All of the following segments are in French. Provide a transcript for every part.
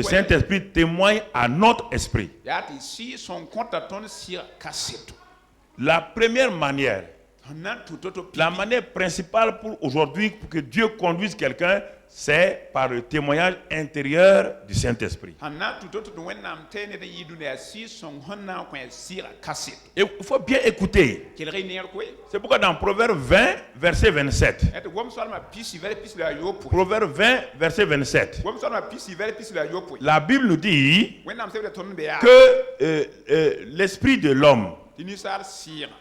Saint-Esprit témoigne à notre esprit. La première manière, la manière principale pour aujourd'hui, pour que Dieu conduise quelqu'un, c'est par le témoignage intérieur du Saint-Esprit. Et il faut bien écouter. C'est pourquoi dans Proverbe 20, verset 27. Proverbe 20, verset 27. La Bible nous dit que l'esprit de l'homme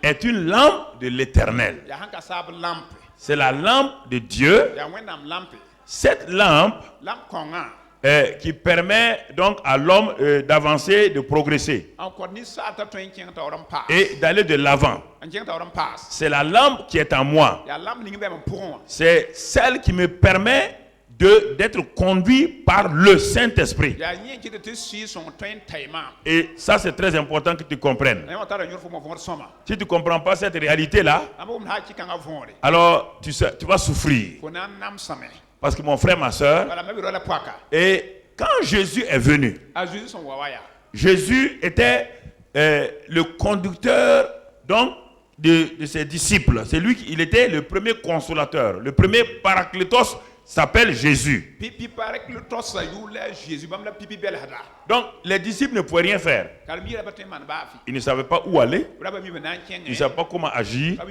est une lampe de l'Éternel. C'est la lampe de Dieu. Cette lampe qui permet donc à l'homme d'avancer, de progresser et d'aller de l'avant. C'est la lampe qui est en moi. C'est celle qui me permet d'être conduit par le Saint-Esprit. Et ça, c'est très important que tu comprennes. Si tu ne comprends pas cette réalité-là, alors tu vas souffrir. Parce que mon frère, ma soeur, et quand Jésus est venu, Jésus était le conducteur donc, de ses disciples. C'est lui il était le premier consolateur. Le premier paraclétos s'appelle Jésus. Donc les disciples ne pouvaient rien faire. Ils ne savaient pas où aller. Ils ne savaient pas comment agir.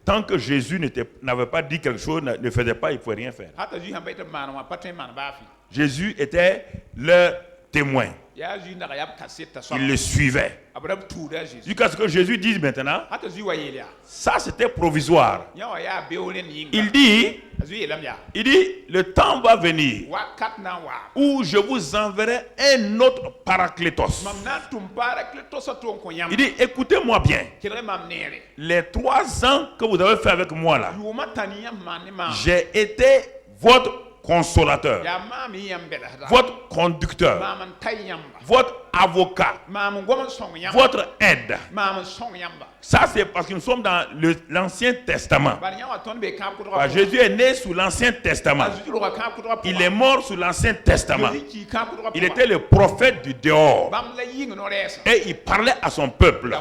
Tant que Jésus n'avait pas dit quelque chose, ne faisait pas, il ne pouvait rien faire. Jésus était leur témoin. Il le suivait. Jusqu'à ce que Jésus dise maintenant, ça c'était provisoire. Il dit, le temps va venir où je vous enverrai un autre paraclétos. Il dit, écoutez-moi bien. Les 3 ans que vous avez fait avec moi là, j'ai été votre consolateur, votre conducteur, votre avocat, votre aide. Ça c'est parce que nous sommes dans l'Ancien Testament. Jésus est né sous l'Ancien Testament. Il est mort sous l'Ancien Testament. Il était le prophète du dehors. Et il parlait à son peuple.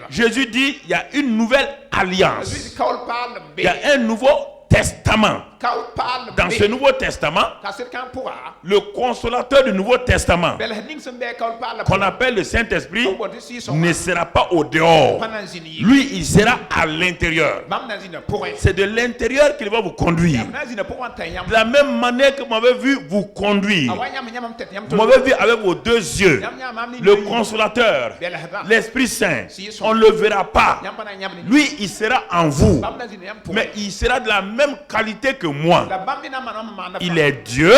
Jésus dit, il y a une nouvelle alliance. Il y a un nouveau testament. Dans ce Nouveau Testament, le consolateur du Nouveau Testament, qu'on appelle le Saint-Esprit, ne sera pas au dehors. Lui, il sera à l'intérieur. C'est de l'intérieur qu'il va vous conduire. De la même manière que vous m'avez vu vous conduire, vous m'avez vu avec vos 2 yeux, le consolateur, l'Esprit Saint, on ne le verra pas. Lui, il sera en vous, mais il sera de la même qualité que moi. Il est Dieu.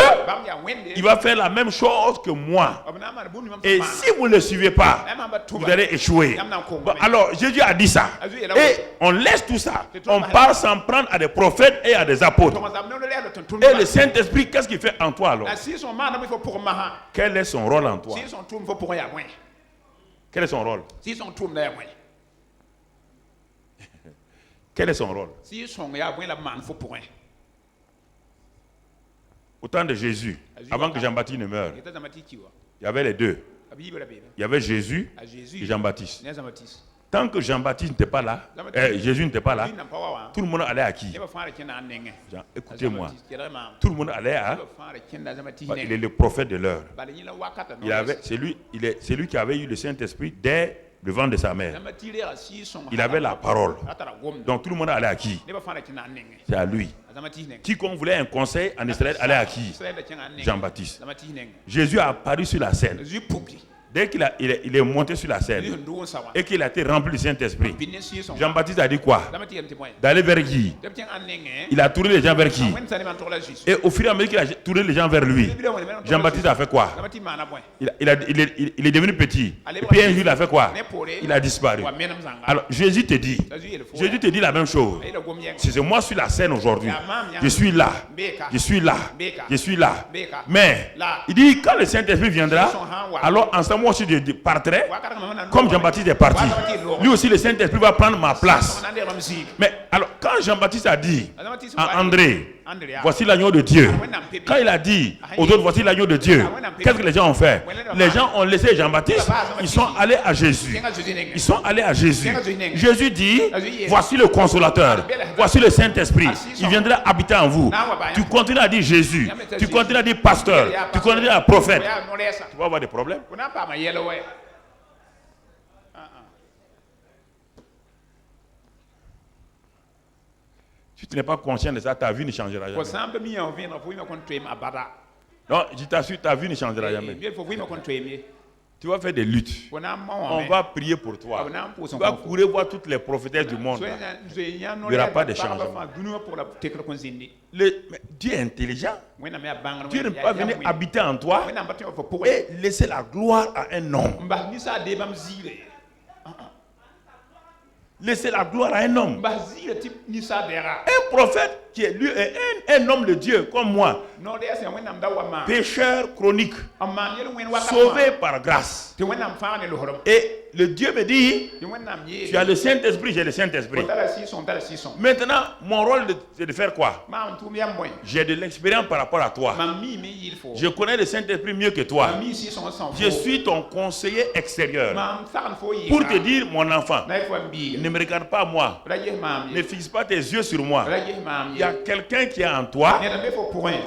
Il va faire la même chose que moi. Et si vous ne le suivez pas, vous allez échouer. Alors Jésus a dit ça. Et on laisse tout ça. On part s'en prendre à des prophètes et à des apôtres. Et le Saint-Esprit, qu'est-ce qu'il fait en toi alors? Quel est son rôle en toi? Quel est son rôle? Quel est son rôle? Au temps de Jésus, avant que Jean-Baptiste ne meure, il y avait les 2. Il y avait Jésus et Jean-Baptiste. Tant que Jean-Baptiste n'était pas là, Jésus n'était pas là, tout le monde allait à qui? Écoutez-moi. Tout le monde allait à... Il est le prophète de l'heure. C'est lui qui avait eu le Saint-Esprit dès le ventre de sa mère. Il avait la parole. Donc tout le monde allait à qui? C'est à lui. Quiconque voulait un conseil en Israël allait à qui? Jean-Baptiste. Jésus a apparu sur la scène. Dès qu'il est monté sur la scène et qu'il a été rempli du Saint-Esprit, Jean-Baptiste a dit quoi? D'aller vers qui? Il a tourné les gens vers qui? Et au fur et à mesure qu'il a tourné les gens vers lui, Jean-Baptiste a fait quoi? Il est devenu petit. Et puis un jour il a fait quoi? Il a disparu. Alors Jésus te dit la même chose. C'est moi sur la scène aujourd'hui. Je suis là. Je suis là. Je suis là. Mais il dit quand le Saint-Esprit viendra, alors ensemble moi aussi je partirai comme Jean-Baptiste est parti. Lui aussi le Saint-Esprit va prendre ma place. Mais alors quand Jean-Baptiste a dit à André, voici l'agneau de Dieu. Quand il a dit aux autres, voici l'agneau de Dieu, qu'est-ce que les gens ont fait? Les gens ont laissé Jean-Baptiste, ils sont allés à Jésus. Ils sont allés à Jésus. Jésus dit, voici le consolateur, voici le Saint-Esprit, il viendra habiter en vous. Tu continues à dire Jésus, tu continues à dire pasteur, tu continues à dire prophète. Tu vas avoir des problèmes. Si tu n'es pas conscient de ça, ta vie ne changera jamais. Non, je t'assure, ta vie ne changera jamais. Tu vas faire des luttes. On va prier pour toi. Tu vas courir voir toutes les prophétesses du monde. Il n'y aura pas de changement. Mais Dieu est intelligent. Dieu ne peut pas venir habiter en toi et laisser la gloire à un homme. Laisser la gloire à un homme. Un prophète qui est lui un homme de Dieu comme moi. Pécheur chronique. Sauvé par grâce. Et le Dieu me dit, tu as le Saint-Esprit, j'ai le Saint-Esprit. Maintenant, mon rôle c'est de faire quoi? J'ai de l'expérience par rapport à toi. Je connais le Saint-Esprit mieux que toi. Je suis ton conseiller extérieur. Pour te dire, mon enfant, ne me regarde pas moi. Ne fixe pas tes yeux sur moi. Il y a quelqu'un qui est en toi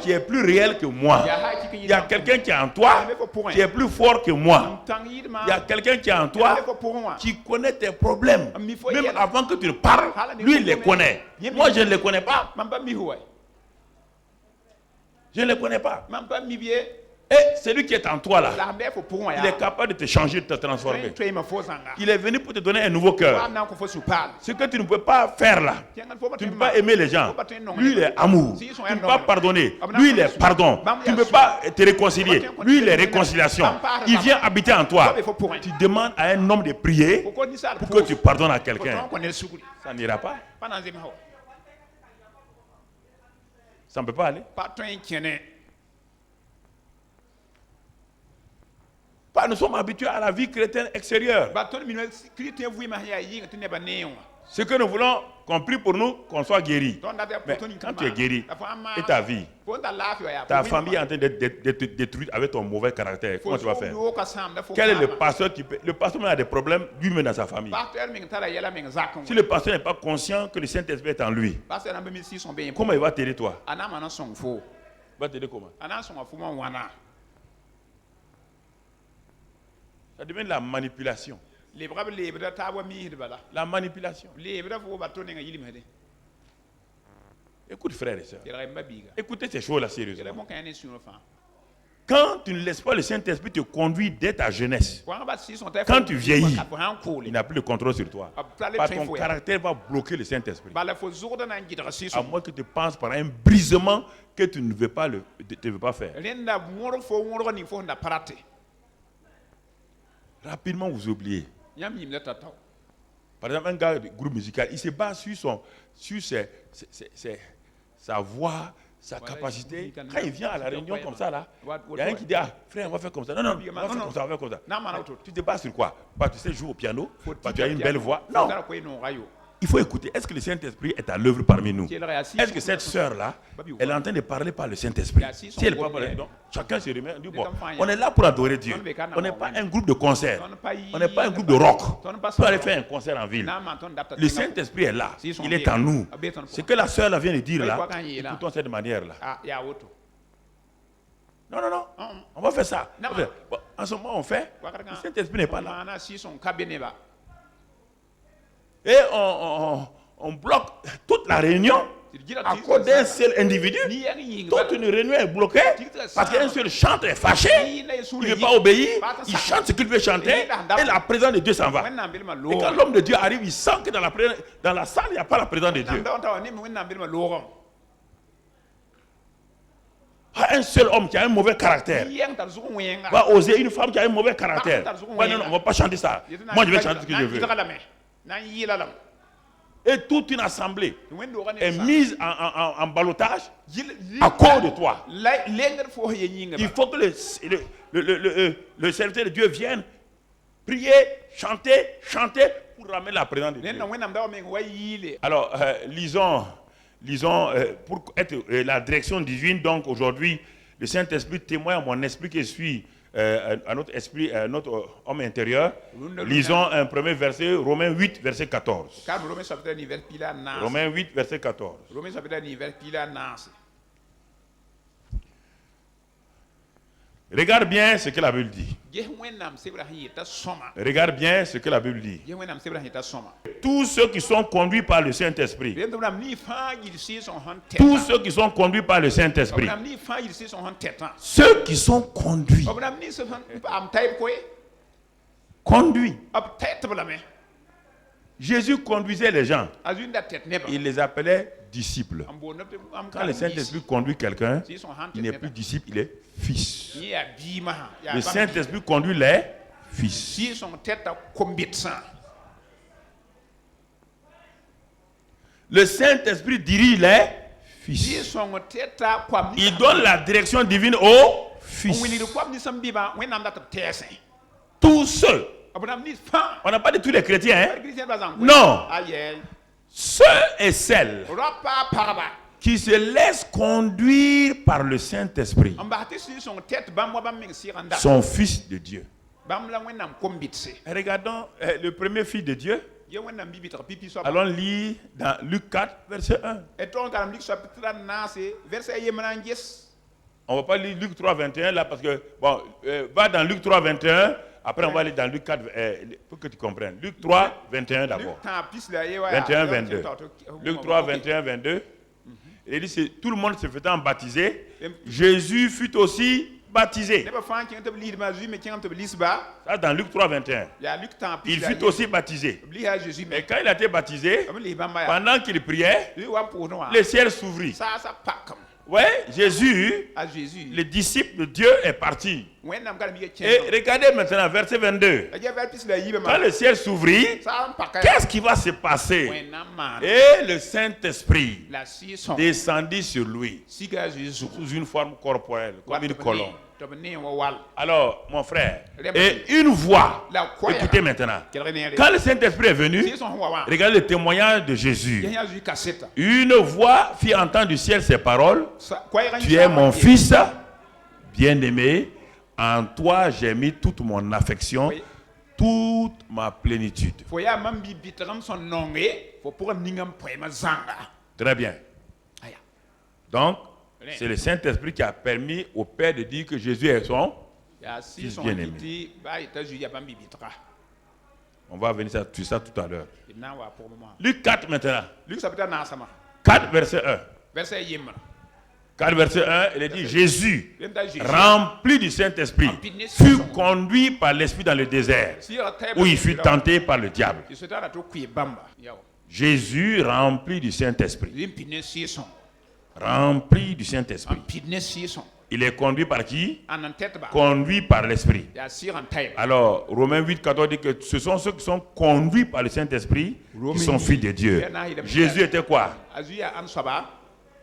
qui est plus réel que moi. Il y a quelqu'un qui est en toi qui est plus fort que moi. Il y a quelqu'un qui est en toi qui connaît tes problèmes. Même avant que tu ne parles, lui il les connaît. Moi je ne les connais pas. Je ne les connais pas. Et celui qui est en toi là, il est capable de te changer, de te transformer. Il est venu pour te donner un nouveau cœur. Ce que tu ne peux pas faire là, tu ne peux pas aimer les gens. Lui il est amour. Tu ne peux pas pardonner. Lui il est pardon. Tu ne peux pas te réconcilier. Lui il est réconciliation. Il vient habiter en toi. Tu demandes à un homme de prier pour que tu pardonnes à quelqu'un. Ça n'ira pas. Ça ne peut pas aller. Nous sommes habitués à la vie chrétienne extérieure. Ce que nous voulons, qu'on prie pour nous, qu'on soit guéri. Mais quand tu es guéri, et ta vie, ta famille est en train d'être détruite avec ton mauvais caractère, comment tu vas faire? Quel est le pasteur qui peut... Le pasteur a des problèmes lui-même dans sa famille. Si le pasteur n'est pas conscient que le Saint-Esprit est en lui, comment il va t'aider toi? Il va t'aider comment? Ça devient de la manipulation. La manipulation. Écoute frères et sœurs. Écoutez ces choses-là sérieusement. Quand tu ne laisses pas le Saint-Esprit te conduire dès ta jeunesse, quand tu vieillis, il n'a plus le contrôle sur toi. Parce que ton caractère va bloquer le Saint-Esprit. À moins que tu penses par un brisement que tu ne veux pas, faire. Rapidement, vous oubliez. Par exemple, un gars de groupe musical, il se base sur sa voix, sa capacité. Quand il vient à la réunion comme ça, là, il y a un qui dit, ah, frère, on va faire comme ça. Non, on va faire comme ça, on va faire comme ça. Tu te bases sur quoi? Parce que tu sais jouer au piano, parce que tu as une belle voix. Non. Il faut écouter. Est-ce que le Saint-Esprit est à l'œuvre parmi nous? Est-ce que cette sœur-là, elle est en train de parler par le Saint-Esprit? Si elle ne parle pas, donc chacun se remet. Dit, bon, on est là pour adorer Dieu. On n'est pas un groupe de concert. On n'est pas un groupe de rock. Pour aller faire un concert en ville. Le Saint-Esprit est là. Il est en nous. Ce que la sœur vient de dire là, écoutons cette manière-là. Non. On va faire ça. Bon, en ce moment, on fait. Le Saint-Esprit n'est pas là. Et on bloque toute la réunion à cause d'un seul individu. Toute une réunion est bloquée parce qu'un seul chanteur est fâché, il ne veut pas obéir, il chante ce qu'il veut chanter et la présence de Dieu s'en va. Et quand l'homme de Dieu arrive, il sent que dans la salle, il n'y a pas la présence de Dieu. Un seul homme qui a un mauvais caractère va oser une femme qui a un mauvais caractère. Non, on ne va pas chanter ça. Moi, je vais chanter ce que je veux. Et toute une assemblée est mise en ballottage à cause de toi. Il faut que le serviteur de Dieu vienne prier, chanter pour ramener la présence de Dieu. Alors, lisons lisons, pour être la direction divine, donc aujourd'hui, le Saint-Esprit témoigne à mon esprit que je suis à notre esprit, à notre homme intérieur. Lisons un premier verset, Romains 8, verset 14. Romains 8, verset 14. Regarde bien ce que la Bible dit. Regarde bien ce que la Bible dit. Tous ceux qui sont conduits par le Saint-Esprit. Tous ceux qui sont conduits par le Saint-Esprit. Ceux qui sont conduits. Conduits. Jésus conduisait les gens. Il les appelait disciples. Quand le Saint-Esprit conduit quelqu'un, il n'est plus disciple, il est fils. Le Saint-Esprit conduit les fils. Le Saint-Esprit dirige les fils. Il donne la direction divine aux fils. Tous ceux. On n'a pas dit tous les chrétiens, hein? Non. Ceux et celles qui se laissent conduire par le Saint-Esprit sont fils de Dieu. Regardons le premier fils de Dieu. Allons lire dans Luc 4, verset 1. On ne va pas lire Luc 3, 21 là parce que, bon, va dans Luc 3, 21. Après, on va aller dans Luc 4, pour que tu comprennes. Luc 3, 21 d'abord. 21, 22. Luc 3, 21, 22. Il dit, tout le monde se faisant baptiser. Jésus fut aussi baptisé. Ça, dans Luc 3, 21. Il fut aussi baptisé. Et quand il a été baptisé, pendant qu'il priait, le ciel s'ouvrit. Oui, Jésus, le disciple de Dieu est parti. Et regardez maintenant, verset 22. Quand le ciel s'ouvrit, qu'est-ce qui va se passer? Et le Saint-Esprit descendit sur lui, sous une forme corporelle, comme une colombe. Alors, mon frère, et une voix, écoutez maintenant, quand le Saint-Esprit est venu, regardez le témoignage de Jésus. Une voix fit entendre du ciel ces paroles: tu es mon fils bien-aimé, en toi j'ai mis toute mon affection, toute ma plénitude. Très bien. Donc, c'est le Saint-Esprit qui a permis au Père de dire que Jésus est son fils bien-aimé. On va venir sur ça tout à l'heure. Luc 4 maintenant. 4 verset 1. 4 verset 1, il est dit: Jésus, rempli du Saint-Esprit, fut conduit par l'Esprit dans le désert, où il fut tenté par le diable. Jésus, rempli du Saint-Esprit. Rempli du Saint-Esprit. Il est conduit par qui? Conduit par l'Esprit. Alors, Romains 8, 14 dit que ce sont ceux qui sont conduits par le Saint-Esprit qui sont fils de Dieu. Jésus était quoi?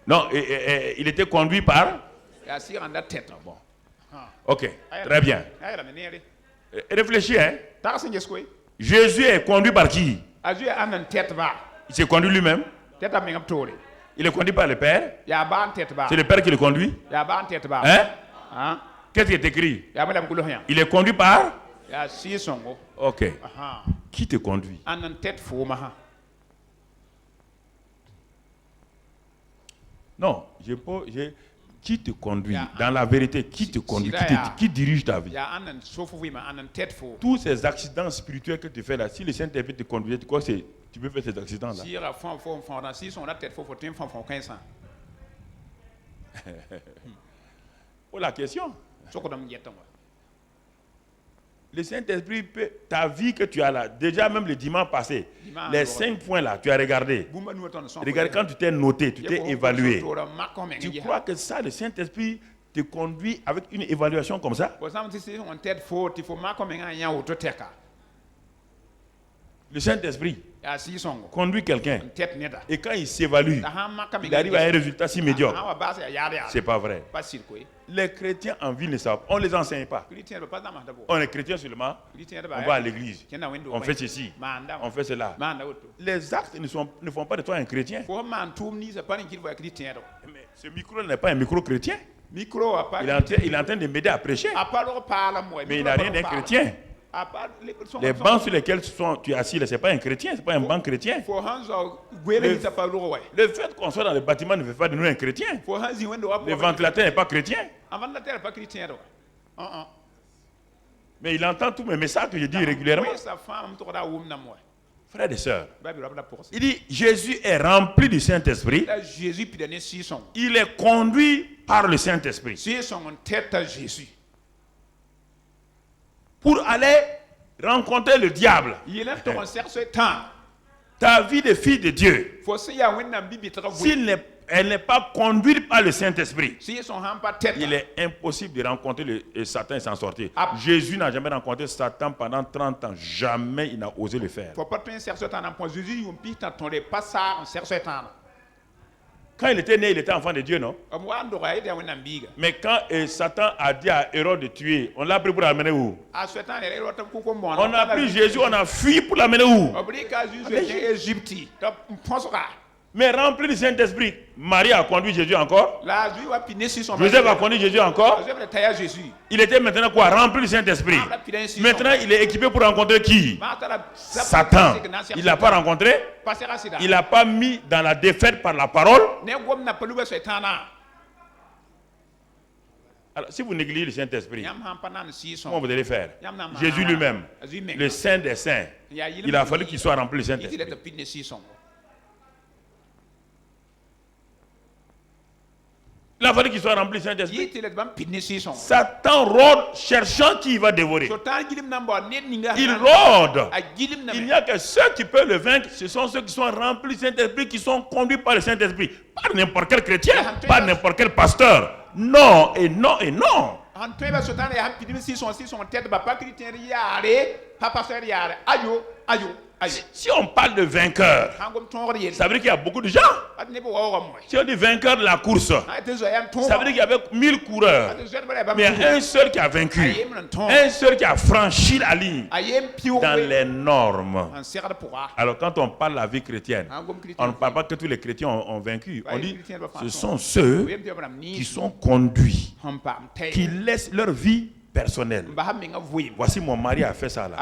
Non, il était conduit par... Bon. Ok, très bien. Réfléchis, hein? Jésus est conduit par qui? Il s'est conduit lui-même. Il est conduit par le Père. C'est le Père qui le conduit. Hein? Qu'est-ce qui est écrit? Il est conduit par... Ok. Qui te conduit? Non, qui te conduit? Dans la vérité, qui te conduit? Qui dirige ta vie? Tous ces accidents spirituels que tu fais là, si le Saint-Esprit te conduisait, tu crois que tu peux faire ces accidents-là? Oh, la question. Le Saint-Esprit peut, ta vie que tu as là, déjà même le dimanche passé, les 5 points là, tu as regardé. Regarde, quand tu t'es noté, tu t'es évalué. Tu crois que ça, le Saint-Esprit te conduit avec une évaluation comme ça? Le Saint-Esprit conduit quelqu'un. Et quand il s'évalue, il arrive à un résultat si médiocre. C'est pas vrai. Les chrétiens en ville ne savent pas. On ne les enseigne pas. On est chrétien seulement. On va à l'église. On fait ceci. On fait cela. Les actes ne font pas de toi un chrétien. Mais ce micro n'est pas un micro chrétien. Il est en train de m'aider à prêcher. Mais il n'a rien d'un chrétien. Les bancs sur lesquels tu es assis, ce n'est pas un chrétien, ce n'est pas un banc chrétien. Le fait qu'on soit dans le bâtiment ne fait pas de nous un chrétien. Le ventilateur n'est pas chrétien. Mais il entend tous mes messages que je dis régulièrement. Frères et sœurs, il dit Jésus est rempli du Saint-Esprit. Il est conduit par le Saint-Esprit pour aller rencontrer le diable. Ta vie de fille de Dieu, si elle n'est pas conduite par le Saint-Esprit, il est impossible de rencontrer Satan et s'en sortir. Jésus n'a jamais rencontré Satan pendant 30 ans. Jamais il n'a osé le faire. Quand il était né, il était enfant de Dieu, non? Mais quand Satan a dit à Hérode de tuer, on l'a pris pour l'amener où? On a pris Jésus, on a fui pour l'amener où? Mais rempli du Saint-Esprit, Marie a conduit Jésus encore. Joseph a conduit Jésus encore. Il était maintenant quoi? Rempli du Saint-Esprit. Maintenant, il est équipé pour rencontrer qui? Satan. Il ne l'a pas rencontré. Il n'a pas mis dans la défaite par la parole. Alors, si vous négligez le Saint-Esprit, comment vous allez faire? Jésus lui-même, le Saint des Saints, il a fallu qu'il soit rempli du Saint-Esprit. Il a fallu qu'il soit rempli du Saint-Esprit. Satan rôde cherchant qui il va dévorer. Il rôde. Il n'y a que ceux qui peuvent le vaincre. Ce sont ceux qui sont remplis du Saint-Esprit, qui sont conduits par le Saint-Esprit. Pas n'importe quel chrétien, pas n'importe quel pasteur. Non et non et non. Si on parle de vainqueur, ça veut dire qu'il y a beaucoup de gens. Si on dit vainqueur de la course, ça veut dire qu'il y avait 1000 coureurs. Mais il y a un seul qui a vaincu. Un seul qui a franchi la ligne dans les normes. Alors quand on parle de la vie chrétienne, on ne parle pas que tous les chrétiens ont vaincu. On dit ce sont ceux qui sont conduits, qui laissent leur vie personnel. Voici mon mari a fait ça là.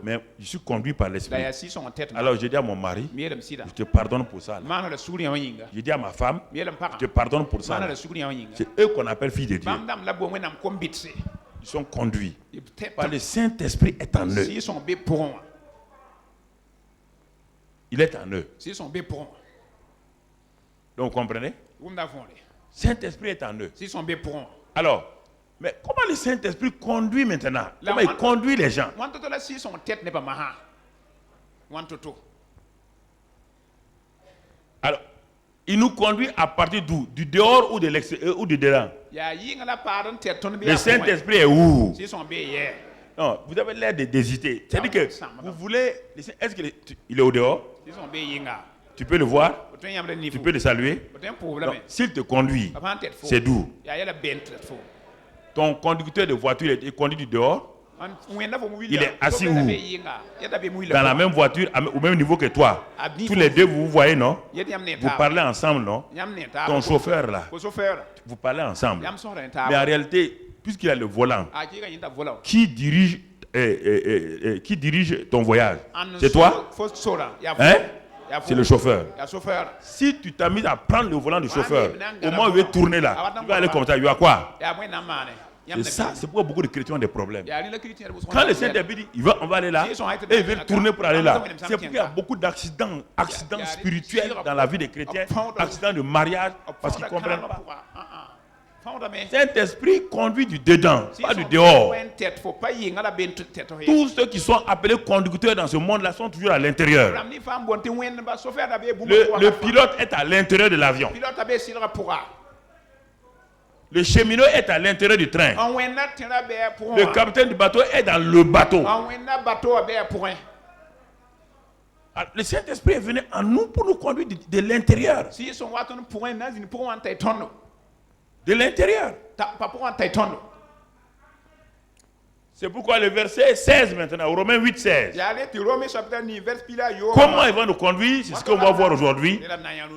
Mais je suis conduit par l'esprit. Alors je dis à mon mari, je te pardonne pour ça là. Je dis à ma femme, je te pardonne pour ça là. C'est eux qu'on appelle filles de Dieu. Ils sont conduits par le Saint-Esprit est en eux. Il est en eux. Donc vous comprenez? Saint-Esprit est en eux. Alors, mais comment le Saint-Esprit conduit maintenant? Comment il conduit les gens? Alors, il nous conduit à partir d'où? Du dehors ou de l'extérieur ou du dedans? Le Saint-Esprit est où? Non, vous avez l'air d'hésiter. C'est-à-dire que vous voulez... Est-ce qu'il est au dehors? Tu peux le voir? Tu peux le saluer? S'il te conduit, c'est d'où? Ton conducteur de voiture est conduit du dehors. Il est assis où? Dans la même voiture, au même niveau que toi. Tous les deux, vous vous voyez, non? Vous parlez ensemble, non? Ton chauffeur là, vous parlez ensemble. Mais en réalité, puisqu'il a le volant, qui dirige ton voyage? C'est toi? Hein? C'est le chauffeur. Si tu t'as mis à prendre le volant du chauffeur, au moment où il va tourner là, tu vas aller comme ça, il y a quoi? C'est ça, c'est pourquoi beaucoup de chrétiens ont des problèmes. Quand le Saint-Esprit dit, on va aller là, et ils veulent tourner pour aller là. C'est pourquoi il y a beaucoup d'accidents, accidents spirituels dans la vie des chrétiens, accidents de mariage, parce qu'ils ne comprennent pas. Saint-Esprit conduit du dedans, pas du dehors. Tous ceux qui sont appelés conducteurs dans ce monde-là sont toujours à l'intérieur. Le pilote est à l'intérieur de l'avion. Le cheminot est à l'intérieur du train. Le capitaine du bateau est dans le bateau. Le Saint-Esprit est venu en nous pour nous conduire de l'intérieur. De l'intérieur. C'est pourquoi le verset 16 maintenant, Romains 8, 16. Comment il va nous conduire? C'est ce qu'on va voir aujourd'hui.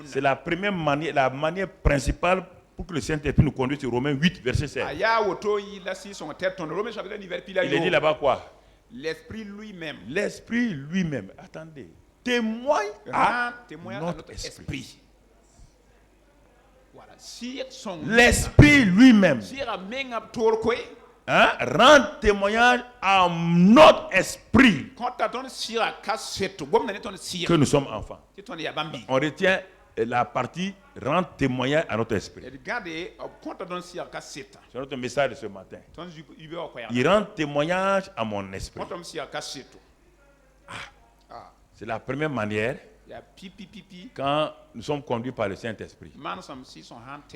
C'est la première manière, la manière principale pour que le Saint-Esprit nous conduise, c'est Romains 8, verset 16. Il est dit là-bas quoi? L'Esprit lui-même. L'Esprit lui-même. Attendez. Témoigne à notre esprit. Voilà. L'Esprit lui-même. Hein? Rend témoignage à notre esprit que nous sommes enfants. On retient la partie rend témoignage à notre esprit. C'est notre message de ce matin. Il rend témoignage à mon esprit. C'est la première manière quand nous sommes conduits par le Saint-Esprit.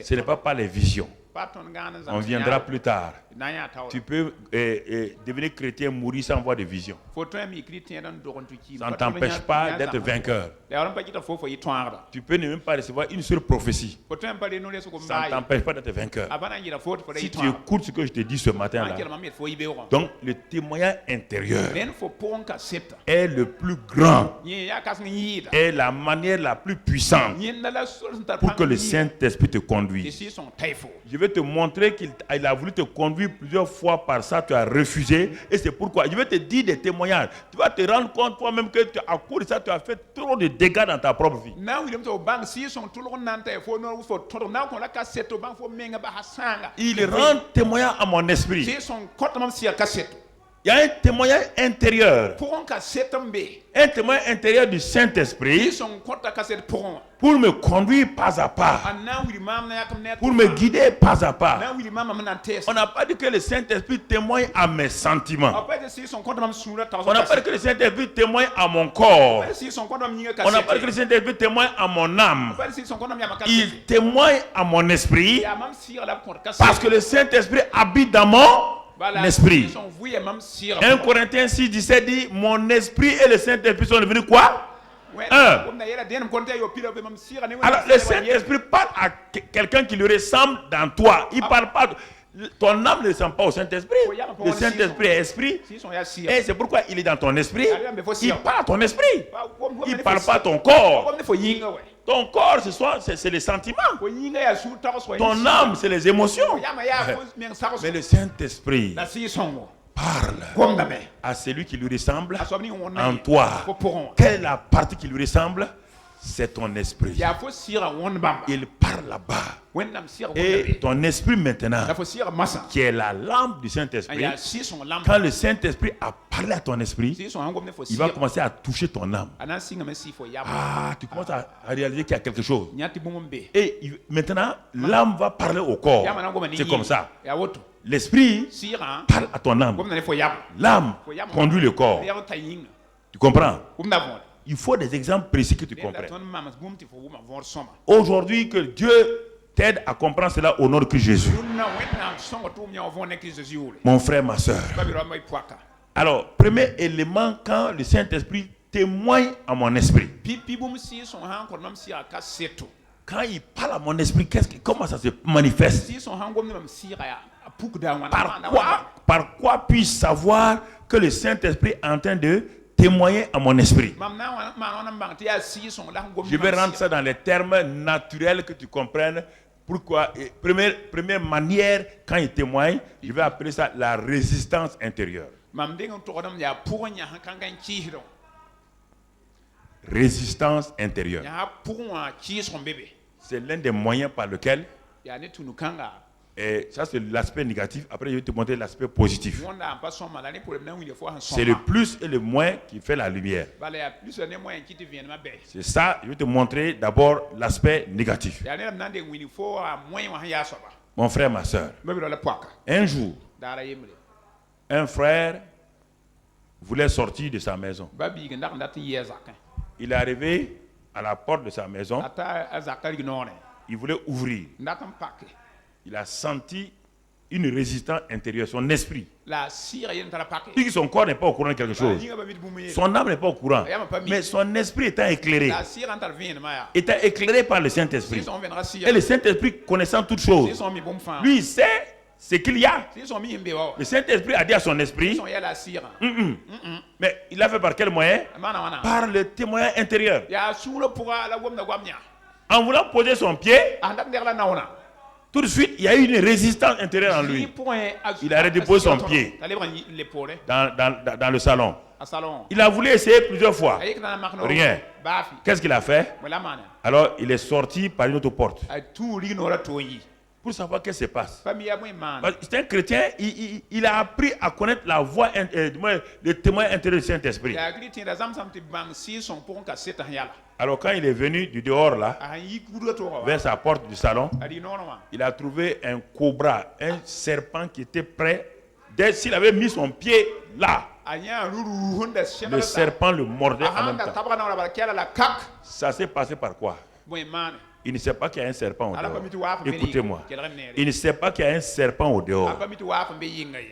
Ce n'est pas par les visions. On viendra plus tard. Tu peux devenir chrétien, mourir sans voir de vision. Ça ne t'empêche pas d'être vainqueur. Tu peux ne même pas recevoir une seule prophétie. Ça ne t'empêche pas d'être vainqueur. Si tu écoutes ce que je te dis ce matin-là, donc le témoignage intérieur est le plus grand, est la manière la plus puissante pour que le Saint-Esprit te conduise. Je vais te montrer qu'il a voulu te conduire plusieurs fois par ça, tu as refusé. Et c'est pourquoi je vais te dire des témoignages. Tu vas te rendre compte toi-même que à cause de ça, tu as fait trop de dégâts dans ta propre vie. Il rend témoignage à mon esprit. Il y a un témoignage intérieur. Un témoignage intérieur du Saint-Esprit pour me conduire pas à pas. Pour me guider pas à pas. On n'a pas dit que le Saint-Esprit témoigne à mes sentiments. On n'a pas dit que le Saint-Esprit témoigne à mon corps. On n'a pas dit que le Saint-Esprit témoigne à mon âme. Il témoigne à mon esprit parce que le Saint-Esprit habite dans mon l'esprit. 1 Corinthiens 6, 17 dit mon esprit et le Saint-Esprit sont devenus quoi? Un. Alors le Saint-Esprit parle à quelqu'un qui lui ressemble dans toi. Il parle pas. Ton âme ne ressemble pas au Saint-Esprit. Le Saint-Esprit est esprit. Et c'est pourquoi il est dans ton esprit. Il parle à ton esprit. Il ne parle pas à ton corps. Ton corps, c'est les sentiments. Ton âme, c'est les émotions. Mais le Saint-Esprit parle à celui qui lui ressemble en toi. Quelle est la partie qui lui ressemble? C'est ton esprit. Il parle là-bas. Et ton esprit maintenant, qui est la lampe du Saint-Esprit, quand le Saint-Esprit a parlé à ton esprit, il va commencer à toucher ton âme. Ah, tu commences à réaliser qu'il y a quelque chose. Et maintenant, l'âme va parler au corps. C'est comme ça. L'esprit parle à ton âme. L'âme conduit le corps. Tu comprends? Il faut des exemples précis que tu comprennes. Aujourd'hui, que Dieu t'aide à comprendre cela au nom de Christ Jésus. Mon frère, ma soeur. Alors, premier élément, quand le Saint-Esprit témoigne à mon esprit. Quand il parle à mon esprit, comment ça se manifeste? Par quoi puis-je savoir que le Saint-Esprit est en train de témoigner à mon esprit? Je vais rendre ça dans les termes naturels que tu comprennes. Pourquoi? Première manière, quand il témoigne, je vais appeler ça la résistance intérieure. Résistance intérieure. C'est l'un des moyens par lequel, et ça c'est l'aspect négatif, après je vais te montrer l'aspect positif. C'est le plus et le moins qui fait la lumière. C'est ça, je vais te montrer d'abord l'aspect négatif. Mon frère, ma soeur, un jour, un frère voulait sortir de sa maison. Il est arrivé à la porte de sa maison. Il voulait ouvrir. Il a senti une résistance intérieure, son esprit. La cire y est Puis son corps n'est pas au courant de quelque chose. Son âme n'est pas au courant. Mais son esprit étant éclairé. Étant éclairé par le Saint-Esprit. Et le Saint-Esprit connaissant toutes choses. Lui, il sait ce qu'il y a. Le Saint-Esprit a dit à son esprit. Mais il a fait par quel moyen? Par le témoignage intérieur. En voulant poser son pied, tout de suite, il y a eu une résistance intérieure en lui. Il a redéposé son pied dans le salon. Il a voulu essayer plusieurs fois. Rien. Qu'est-ce qu'il a fait? Alors, il est sorti par une autre porte. Pour savoir qu'est-ce qui se passe. C'est un chrétien, il a appris à connaître la voix, le témoin intérieur du Saint-Esprit. Alors quand il est venu du dehors là, vers sa porte du salon, il a trouvé un cobra, un serpent qui était prêt. Dès s'il avait mis son pied là, le serpent le mordait en même temps. Ça s'est passé par quoi? Il ne sait pas qu'il y a un serpent au dehors. Écoutez-moi. Il ne sait pas qu'il y a un serpent au dehors.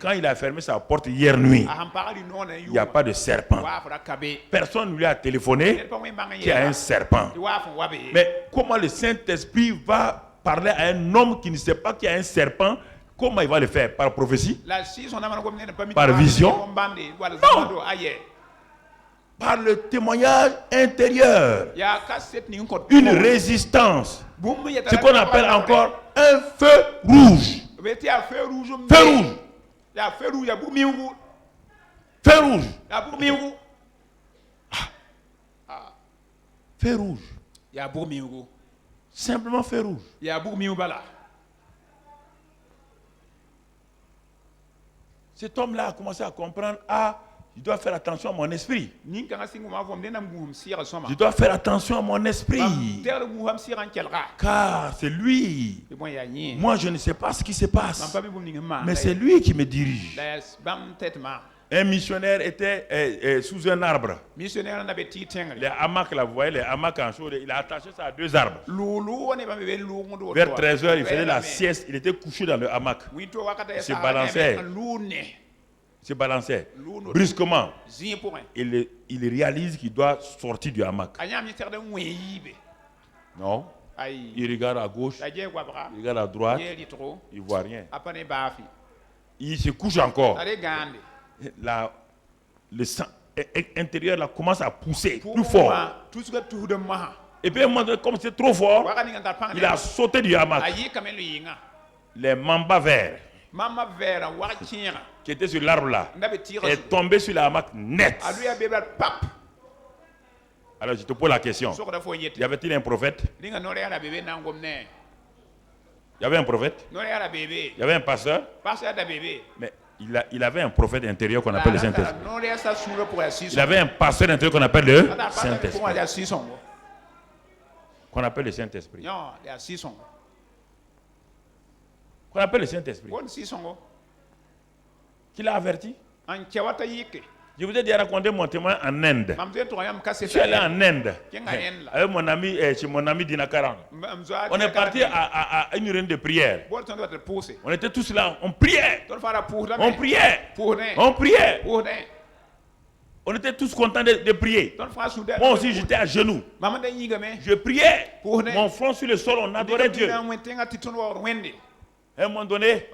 Quand il a fermé sa porte hier nuit, il n'y a pas de serpent. Personne ne lui a téléphoné qu'il y a un serpent. Mais comment le Saint-Esprit va parler à un homme qui ne sait pas qu'il y a un serpent? Comment il va le faire? Par prophétie? Par vision? Non! Par le témoignage intérieur. Une résistance. Ce qu'on appelle encore un feu rouge. Feu rouge. Feu rouge. Feu rouge. Simplement feu rouge. Cet homme-là a commencé à comprendre, je dois faire attention à mon esprit. Je dois faire attention à mon esprit. Car c'est lui. Moi, je ne sais pas ce qui se passe. Mais c'est lui qui me dirige. Un missionnaire était sous un arbre. Les hamacs, là, vous voyez, les hamacs en chaud, il a attaché ça à 2 arbres. Vers 13h, il faisait la sieste, il était couché dans le hamac. Il se balançait. Brusquement, il réalise qu'il doit sortir du hamac. Non. Il regarde à gauche, il regarde à droite, il ne voit rien. Il se couche encore. Le sang intérieur là, commence à pousser plus fort. Et puis, comme c'est trop fort, il a sauté du hamac. Les mambas verts qui étaient sur l'arbre là est tombé sur le hamac net. Alors je te pose la question. Y avait-il un prophète? Il y avait un prophète? Il y avait un pasteur? Mais il avait un prophète intérieur qu'on appelle le Saint-Esprit. Il avait un pasteur intérieur qu'on appelle le Saint-Esprit. Qu'on appelle le Saint-Esprit. Qu'on appelle le Saint-Esprit. Qui l'a averti? Je vous ai déjà raconté mon témoin en Inde. Je suis allé en Inde avec mon ami, chez mon ami Dinakaran. On est parti à une réunion de prière. On était tous là, on priait. On priait. On priait. On était tous contents de prier. Moi aussi, j'étais à genoux. Je priais. Mon front sur le sol, on adorait Dieu. À un moment donné,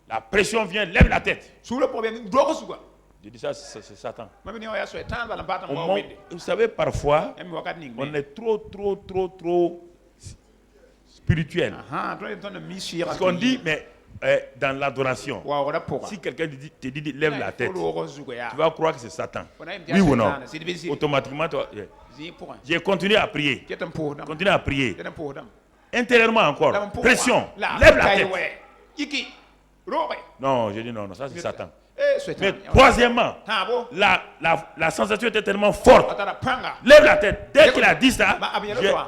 la pression vient, lève la tête. Je dis ça, c'est Satan. Vous savez, parfois, on est trop spirituel. Parce qu'on dit, mais dans l'adoration, si quelqu'un te dit lève la tête, tu vas croire que c'est Satan. Oui ou non? Automatiquement, j'ai continué à prier. Continué à prier. Intérieurement encore. Pression. Lève la tête. Non, j'ai dit non, ça c'est Satan. Mais troisièmement, la sensation était tellement forte. Lève la tête. Dès qu'il a dit ça,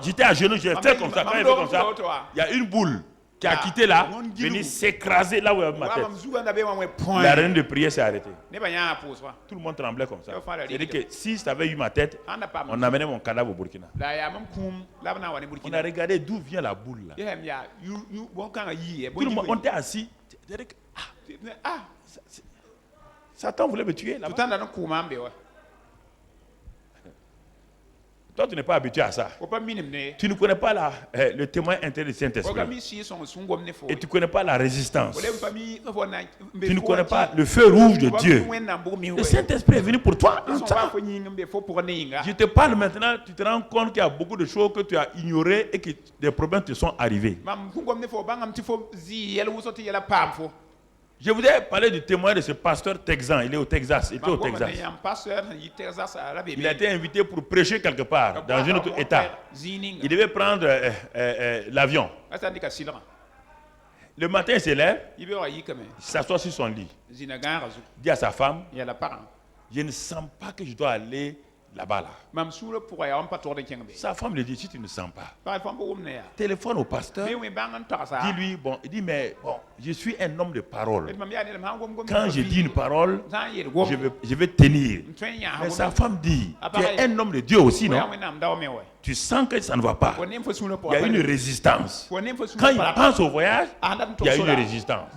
j'étais à genoux, j'ai fait comme ça. Quand il fait comme ça, il y a une boule qui a quitté là, venue s'écraser là où il y avait ma tête. La réunion de prière s'est arrêtée. Tout le monde tremblait comme ça. C'est-à-dire que si ça avait eu ma tête, on amenait mon cadavre au Burkina. On a regardé d'où vient la boule là. Tout le monde, on était assis. Satan voulait me tuer là-bas. Toi, tu n'es pas habitué à ça. Tu ne connais pas le témoin intérieur du Saint-Esprit. Et tu ne connais pas la résistance. Tu ne connais pas le feu rouge de Dieu. Le Saint-Esprit est venu pour toi. Je te parle maintenant, tu te rends compte qu'il y a beaucoup de choses que tu as ignorées et que des problèmes te sont arrivés. Je voudrais parler du témoin de ce pasteur texan. Il est au Texas. Il était au Texas. Il a été invité pour prêcher quelque part, dans un autre État. Il devait prendre l'avion. Le matin, il se lève. Il s'assoit sur son lit. Il dit à sa femme, je ne sens pas que je dois aller là-bas. Sa femme lui dit, si tu ne sens pas, téléphone au pasteur, dis-lui, il dit, mais bon, je suis un homme de parole. Quand je dis une parole, je vais tenir. Mais sa femme dit, tu es un homme de Dieu aussi, non? Tu sens que ça ne va pas. Il y a une résistance. Quand il pense au voyage, il y a une résistance.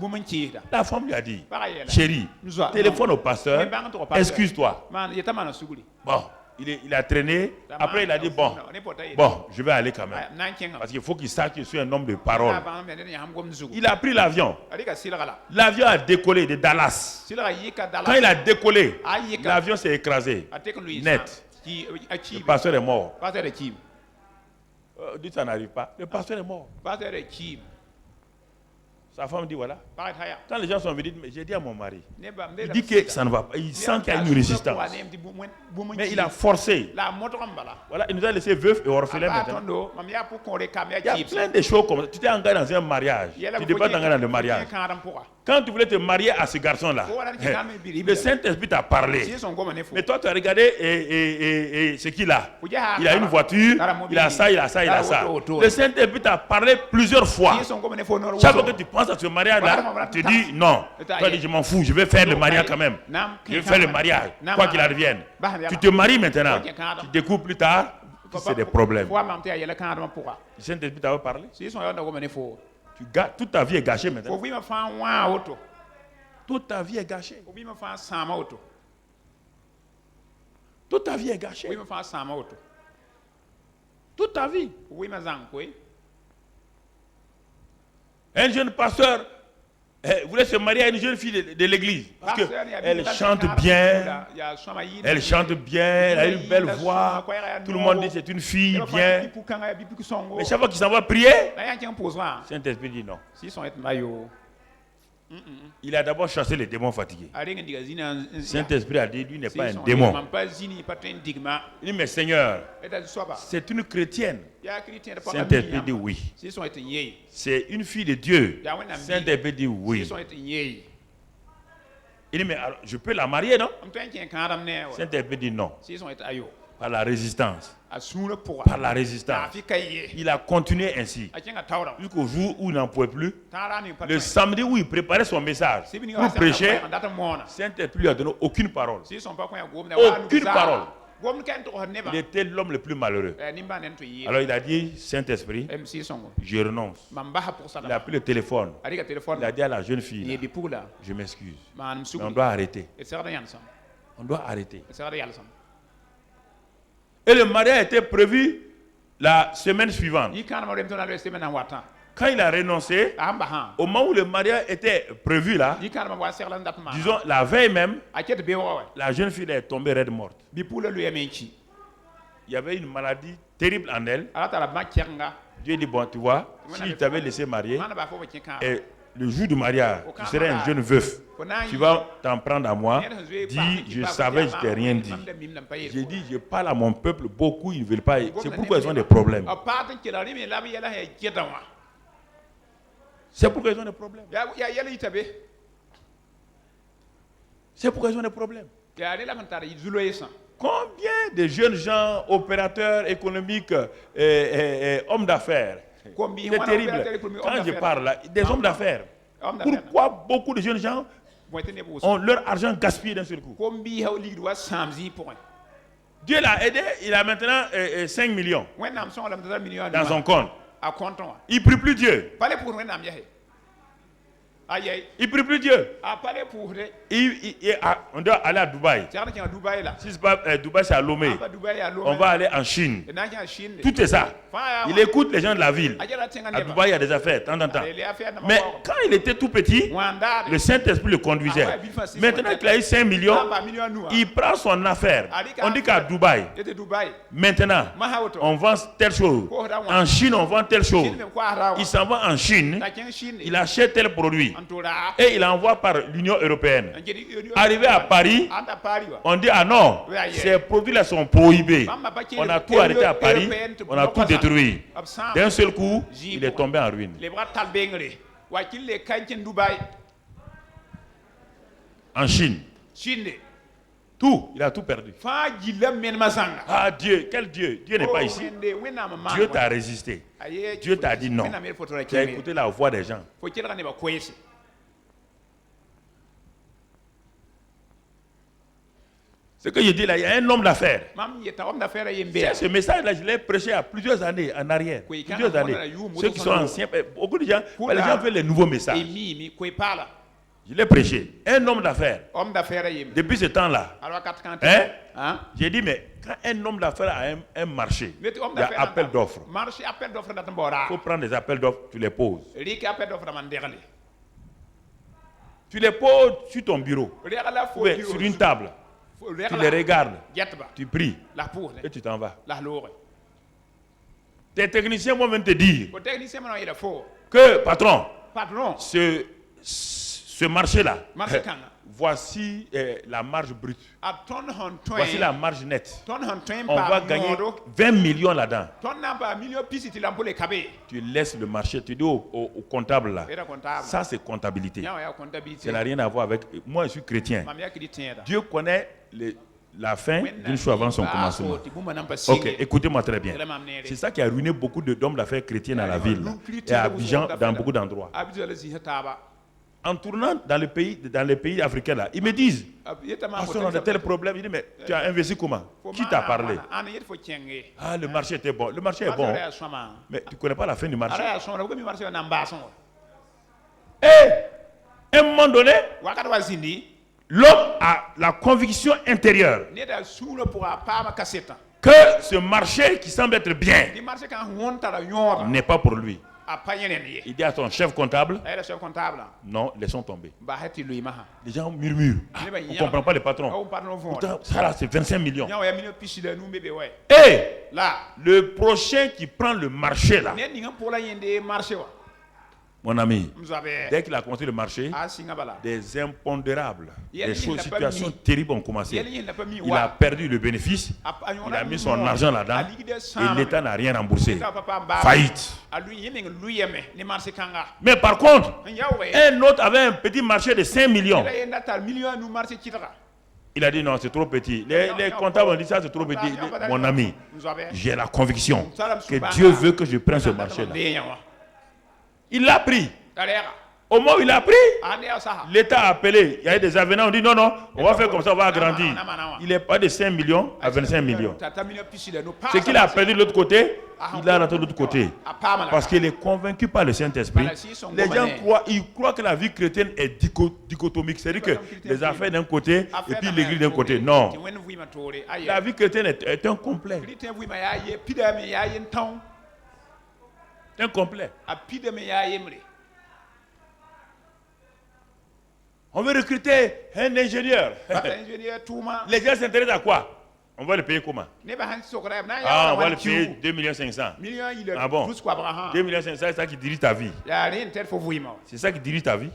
La femme lui a dit, chérie, téléphone au pasteur, excuse-toi. Bon. Il a traîné. Après, il a dit, bon, je vais aller quand même. Parce qu'il faut qu'il sache que je suis un homme de parole. Il a pris l'avion. L'avion a décollé de Dallas. Quand il a décollé, l'avion s'est écrasé. Net. Le pasteur est mort. Dites ça n'arrive pas. Le pasteur est mort. Sa femme dit voilà. Quand les gens sont venus, j'ai dit à mon mari, il dit que ça ne va pas. Il sent qu'il y a une résistance. Mais il a forcé. Voilà, il nous a laissé veuf et orphelin maintenant. Il y a plein de choses comme ça. Tu t'es engagé dans un mariage. Tu ne t'es pas engagé dans le mariage. Quand tu voulais te marier à ce garçon-là, le Saint-Esprit t'a parlé. Mais toi, tu as regardé ce qu'il a. Il a une voiture, il a ça, il a ça, il a ça. Le Saint-Esprit t'a parlé plusieurs fois. Chaque fois que tu penses à ce mariage-là, tu dis non. Tu dis je m'en fous, je vais faire le mariage quand même. Je vais faire le mariage, quoi qu'il advienne. Tu te maries maintenant. Tu découvres plus tard que c'est des problèmes. Le Saint-Esprit t'a parlé. Toute ta vie est gâchée maintenant. Toute ta vie est gâchée. Toute ta vie est gâchée. Toute ta vie. Un jeune pasteur voulait se marier à une jeune fille de l'église. Parce qu'elle chante bien. Elle chante bien. Elle a une belle voix. Tout le monde dit c'est une fille bien. Mais chaque fois qu'il s'en va prier, Saint-Esprit dit non. Il a d'abord chassé les démons fatigués. Saint-Esprit a dit lui n'est pas un démon. Il dit mais Seigneur, c'est une chrétienne. Saint-Esprit dit oui. C'est une fille de Dieu. Saint-Esprit dit oui. Il dit mais alors, je peux la marier, non? Saint-Esprit dit non. Par la résistance. Par la résistance. Il a continué ainsi. Jusqu'au jour où il n'en pouvait plus. Le samedi où il préparait son message pour prêcher, Saint-Esprit lui a donné aucune parole. Aucune parole. Il était l'homme le plus malheureux. Alors il a dit, Saint-Esprit, je renonce. Il a pris le téléphone. Il a dit à la jeune fille, je m'excuse. Mais on doit arrêter. On doit arrêter. Et le mariage était prévu la semaine suivante. Quand il a renoncé, au moment où le mariage était prévu là, disons la veille même, la jeune fille est tombée raide morte. Il y avait une maladie terrible en elle. Dieu dit, bon, tu vois, si je t'avais laissé marier, et le jour du mariage, tu serais un jeune veuf. Tu vas t'en prendre à moi. Dis, je savais, je t'ai rien dit. J'ai dit, je parle à mon peuple, beaucoup, ils ne veulent pas. C'est pourquoi ils ont des problèmes. C'est pourquoi ils ont des problèmes. C'est pourquoi ils ont des problèmes. Combien de jeunes gens, opérateurs économiques, hommes d'affaires? C'est terrible. Quand je parle là, des hommes d'affaires. Pourquoi beaucoup de jeunes gens ont leur argent gaspillé d'un seul coup? Dieu l'a aidé, il a maintenant 5 millions dans son compte. Il ne prie plus Dieu. Il prie plus Dieu. On doit aller à Dubaï. Si c'est pas Dubaï, c'est à Lomé. On va aller en Chine. Tout est ça. Il écoute les gens de la ville. À Dubaï, il y a des affaires, de temps en temps. Mais quand il était tout petit, le Saint-Esprit le conduisait. Maintenant qu'il a eu 5 millions, il prend son affaire. On dit qu'à Dubaï, maintenant, on vend telle chose. En Chine, on vend telle chose. Il s'en va en Chine, il achète tel produit. Et il envoie par l'Union européenne. Arrivé à Paris, on dit ah non, ces produits-là sont prohibés. On a tout arrêté à Paris, on a tout détruit. D'un seul coup, il est tombé en ruine. En Chine. Tout, il a tout perdu. Ah Dieu, quel Dieu? Dieu n'est pas ici. Dieu t'a résisté. Dieu t'a dit non. Tu as écouté la voix des gens. Ce que je dis là, il y a un homme d'affaires. Ce message-là, je l'ai prêché il y a plusieurs années en arrière. Plusieurs années. Ceux qui sont anciens, beaucoup de gens, les gens veulent les nouveaux messages. Je l'ai prêché. Un homme d'affaires. Depuis ce temps-là, j'ai dit, mais quand un homme d'affaires a un marché, il y a appel d'offres. Il faut prendre des appels d'offres, tu les poses. Tu les poses sur ton bureau, sur une table. Tu les regardes, tu pries et tu t'en vas. Tes techniciens vont même te dire que, patron, ce marché-là, voici la marge brute. Voici la marge nette. On va gagner 20 millions là-dedans. Tu laisses le marché, tu dis au comptable là, ça c'est comptabilité. Ça n'a rien à voir avec... Moi je suis chrétien. Dieu connaît la fin d'une chose avant son commencement. Ok, écoutez-moi très bien. C'est ça qui a ruiné beaucoup d'hommes d'affaires chrétiens dans la ville. Et à Abidjan, dans beaucoup d'endroits. En tournant dans les pays africains là, ils me disent, on a de tels problèmes. Ils disent, mais tu as investi comment? Qui t'a parlé? Ah, le marché était bon. Le marché est bon. Mais tu ne connais pas la fin du marché. Et à un moment donné, l'homme a la conviction intérieure que ce marché qui semble être bien n'est pas pour lui. Il dit à son chef comptable, non, laissons tomber. Les gens murmurent. On ne comprend pas les patrons. Ça là, c'est 25 millions. Et le prochain qui prend le marché là, mon ami, dès qu'il a commencé le marché, des impondérables, des situations terribles ont commencé. Il a perdu le bénéfice, il a mis son argent là-dedans et l'État n'a rien remboursé. Faillite. Mais par contre, un autre avait un petit marché de 5 millions. Il a dit non, c'est trop petit. Les comptables ont dit ça, c'est trop petit. Mon ami, j'ai la conviction que Dieu veut que je prenne ce marché-là. Il l'a pris. Au moment où il a pris, l'État a appelé. Il y a eu des avenants. On dit non, non, on va faire comme ça, on va agrandir. Il n'est pas de 5 millions à 25 millions. Ce qu'il a perdu de l'autre côté, il l'a rentré de l'autre côté. Parce qu'il est convaincu par le Saint-Esprit. Les gens croient que la vie chrétienne est dichotomique. C'est-à-dire que les affaires d'un côté et puis l'église d'un côté. Non. La vie chrétienne est un complet. Un complet. On veut recruter un ingénieur. Les gens s'intéressent à quoi? On va le payer comment? Ah, on va le payer 2 500 000. Ah bon? 2 500 000, c'est ça qui dirige ta vie. C'est ça qui dirige ta vie.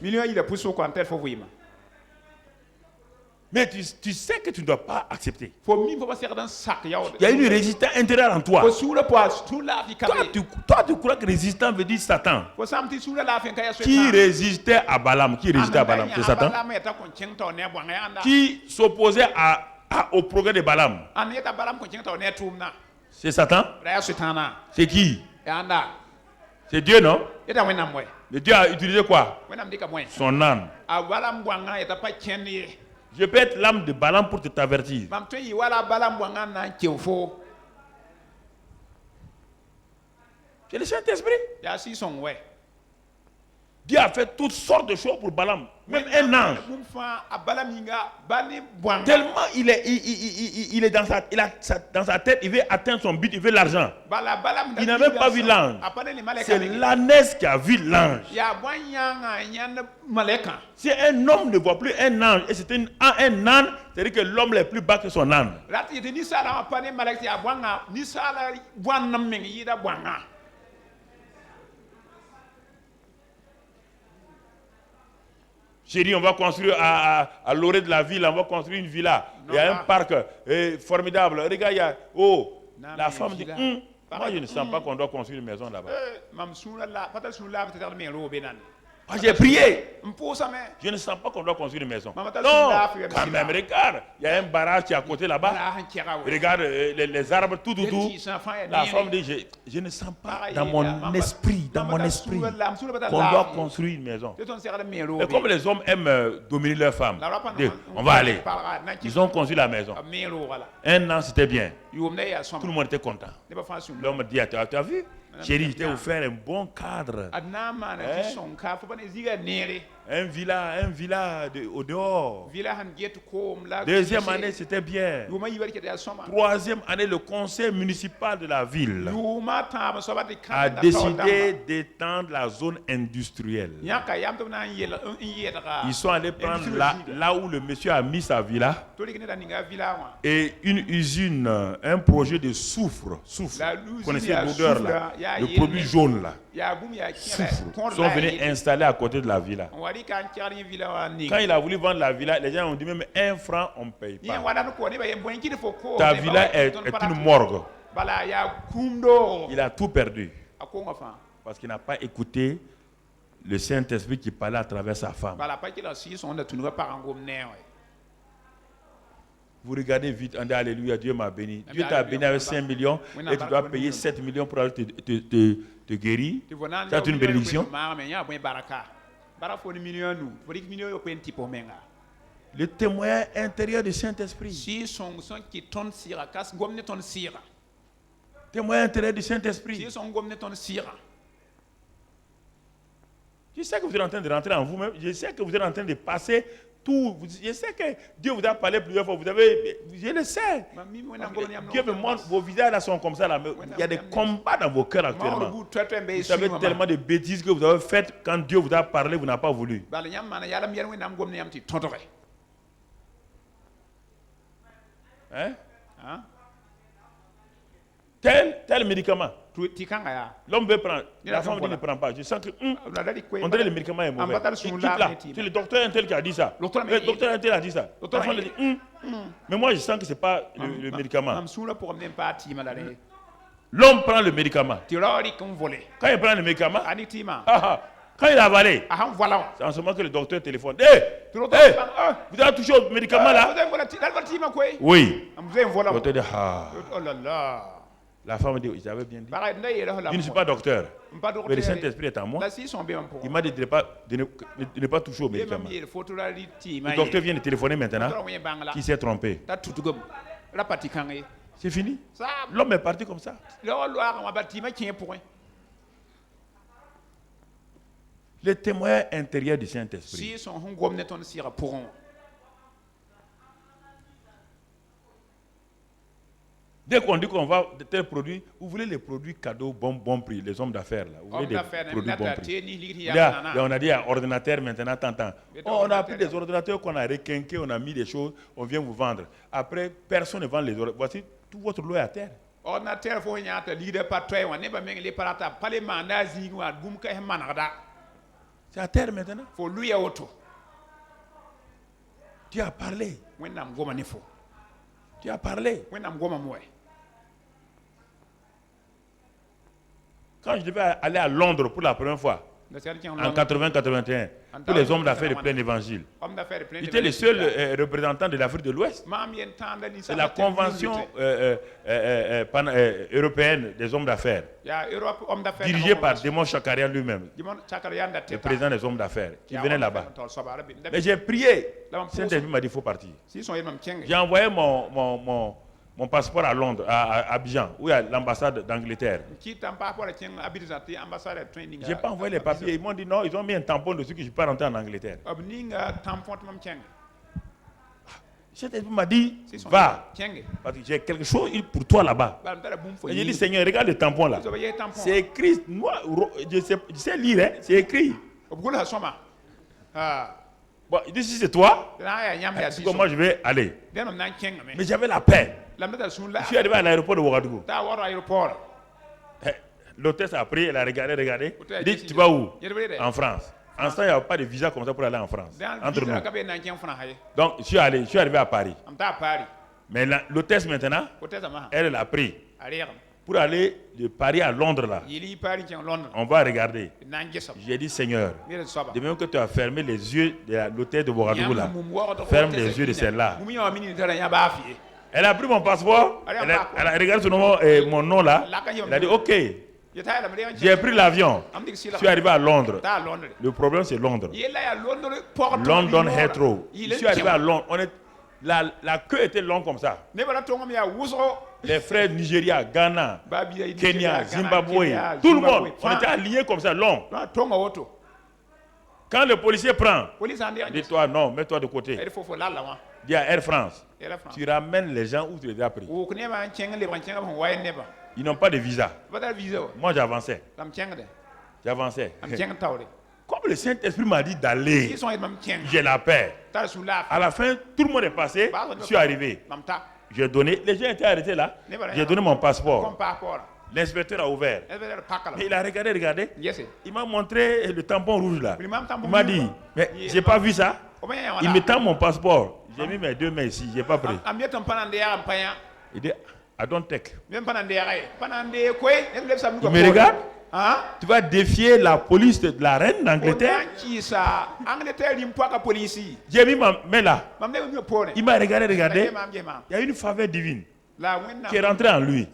Mais tu sais que tu ne dois pas accepter. Il y a une résistance intérieure en toi. Toi, tu crois que résistant veut dire Satan. Qui résistait à Balaam? Qui résistait à Balaam? C'est Satan. Qui s'opposait au progrès de Balaam? C'est Satan. C'est qui? C'est Dieu, non? Mais Dieu a utilisé quoi? Son âme. Je peux être l'âme de Balaam pour t'avertir. C'est le Saint-Esprit. Dieu a fait toutes sortes de choses pour Balaam. Même un ange. Tellement il est dans sa tête, il veut atteindre son but, il veut l'argent. Il n'a même pas vu l'ange. C'est l'ânesse qui a vu l'ange. Si un homme ne voit plus un ange, et c'est un âne, c'est-à-dire que l'homme est plus bas que son âne. J'ai dit, on va construire à l'orée de la ville, on va construire une villa. Il y a un parc formidable. Regarde, il y a... Oh, la femme dit, moi je ne sens pas qu'on doit construire une maison là-bas. J'ai prié. Je ne sens pas qu'on doit construire une maison. Non, quand même, regarde. Il y a un barrage qui est à côté là-bas. Regarde les arbres, tout. La femme dit, je ne sens pas dans mon esprit, qu'on doit construire une maison. Et comme les hommes aiment dominer leurs femmes, on va aller. Ils ont construit la maison. Un an, c'était bien. Tout le monde était content. L'homme dit, tu as vu? Chérie, je t'ai offert un bon cadre. Un villa au dehors. Deuxième année, c'était bien. Troisième année, le conseil municipal de la ville a décidé d'étendre la zone industrielle. Ils sont allés prendre là où le monsieur a mis sa villa et une usine, un projet de soufre. Vous connaissez l'odeur là, le produit jaune là. Soufre. Ils sont venus installer à côté de la villa. Quand il a voulu vendre la villa, les gens ont dit même 1 franc, on ne paye pas. Ta villa est une morgue. Il a tout perdu. Parce qu'il n'a pas écouté le Saint-Esprit qui parlait à travers sa femme. Vous regardez vite, on dit alléluia, Dieu m'a béni. Dieu t'a béni avec 5 millions et tu dois payer 7 millions pour aller te guérir. C'est une bénédiction. Le témoin intérieur du Saint-Esprit. Témoin intérieur du Saint-Esprit. Je sais que vous êtes en train de rentrer en vous-même. Je sais que vous êtes en train de passer tout. Je sais que Dieu vous a parlé plusieurs fois. Je le sais. Dieu me montre, vos visages là sont comme ça. Là. Il y a des combats dans vos cœurs actuellement. Vous savez tellement de bêtises que vous avez faites quand Dieu vous a parlé, vous n'avez pas voulu. Hein? Tel médicament. L'homme veut prendre. La femme dit ne prend pas. Je sens que on dirait le médicament est mauvais. Il quitte là. C'est le docteur Intel qui a dit ça. Le docteur Intel a dit ça. La femme dit mais moi je sens que ce n'est pas le médicament. L'homme prend le médicament. Quand il prend le médicament, quand il a avalé, c'est en ce moment que le docteur téléphone. Vous avez touché au médicament là? Oui. Le docteur dit la femme dit, j'avais bien dit. Je ne suis pas docteur. Mais le Saint-Esprit est en moi. Il m'a dit de ne pas toucher au médicament. Le docteur vient de téléphoner maintenant. Qui s'est trompé? C'est fini. L'homme est parti comme ça. Le témoin intérieur du Saint-Esprit. Dès qu'on dit qu'on va de tels produits, vous voulez les produits cadeaux bon prix, les hommes d'affaires là. Vous voulez des produits bon prix. On a dit un ordinateur maintenant, tant. On a pris des ordinateurs qu'on a requinqués, on a mis des choses, on vient vous vendre. Après, personne ne vend les ordinateurs. Voici, tout votre lot est à terre. C'est à terre maintenant. Tu as parlé. Tu as parlé. Quand je devais aller à Londres pour la première fois, en 80-81, pour les hommes d'affaires de plein évangile, j'étais le seul représentant de l'Afrique de l'Ouest. C'est la convention européenne des hommes d'affaires, dirigée par Démon Chakarian lui-même, le président des hommes d'affaires, qui venait là-bas. Mais j'ai prié. Saint-Esprit m'a dit il faut partir. J'ai envoyé mon passeport à Londres, à Abidjan, où il y a l'ambassade d'Angleterre. Je n'ai pas envoyé les papiers. Ils m'ont dit non, ils ont mis un tampon dessus que je ne peux pas rentrer en Angleterre. Cet m'a dit, va, parce que j'ai quelque chose pour toi là-bas. J'ai dit, Seigneur, regarde le tampon là. C'est écrit, moi, je sais lire, hein, c'est écrit. Bon, il dit, si c'est toi, moi je vais aller. Mais j'avais la paix. Je suis arrivé à l'aéroport de Ouagadougou. L'hôtesse a pris, elle a regardé. Elle dit, tu vas où? En France. En ce temps, il n'y a pas de visa comme ça pour aller en France. Entre nous. Donc, je suis arrivé à Paris. Mais l'hôtesse maintenant, elle l'a pris. Pour aller de Paris à Londres là. On va regarder. J'ai dit, Seigneur, de même que tu as fermé les yeux de l'hôtesse de Ouagadougou là, ferme les yeux de celle-là. Elle a pris mon passeport, elle a regardé mon nom là, elle a dit, ok. J'ai pris l'avion. Je suis arrivé à Londres. Le problème, c'est Londres. London Heathrow. Je suis arrivé à Londres. La queue était longue comme ça. Les frères Nigeria, Ghana, Kenya, Zimbabwe, tout le monde. On était alignés comme ça, long. Quand le policier prend, dis-toi non, mets-toi de côté. Dis à Air France, tu ramènes les gens où tu les as pris. Ils n'ont pas de visa. Moi, j'avançais. Comme le Saint-Esprit m'a dit d'aller, j'ai la paix. À la fin, tout le monde est passé. Je suis arrivé. J'ai donné. Les gens étaient arrêtés là. J'ai donné mon passeport. L'inspecteur a ouvert. Et il a regardé. Il m'a montré le tampon rouge là. Il m'a dit, mais j'ai pas vu ça. Il me tend mon passeport. J'ai mis mes deux mains ici. J'ai pas pris. Il dit, I don't take. Il me regarde. Tu vas défier la police de la reine d'Angleterre. J'ai mis ma main là. Il m'a regardé. Il y a une faveur divine qui est rentrée en lui.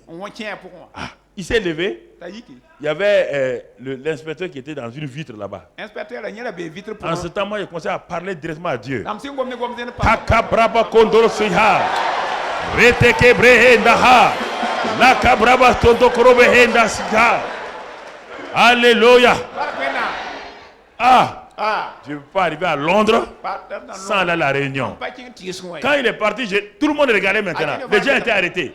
Il s'est levé. Il y avait l'inspecteur qui était dans une vitre là-bas. En ce temps, moi, j'ai commencé à parler directement à Dieu. Alléluia. Je ne peux pas arriver à Londres sans aller à la Réunion. Quand il est parti, tout le monde regardait maintenant. Les gens étaient arrêtés.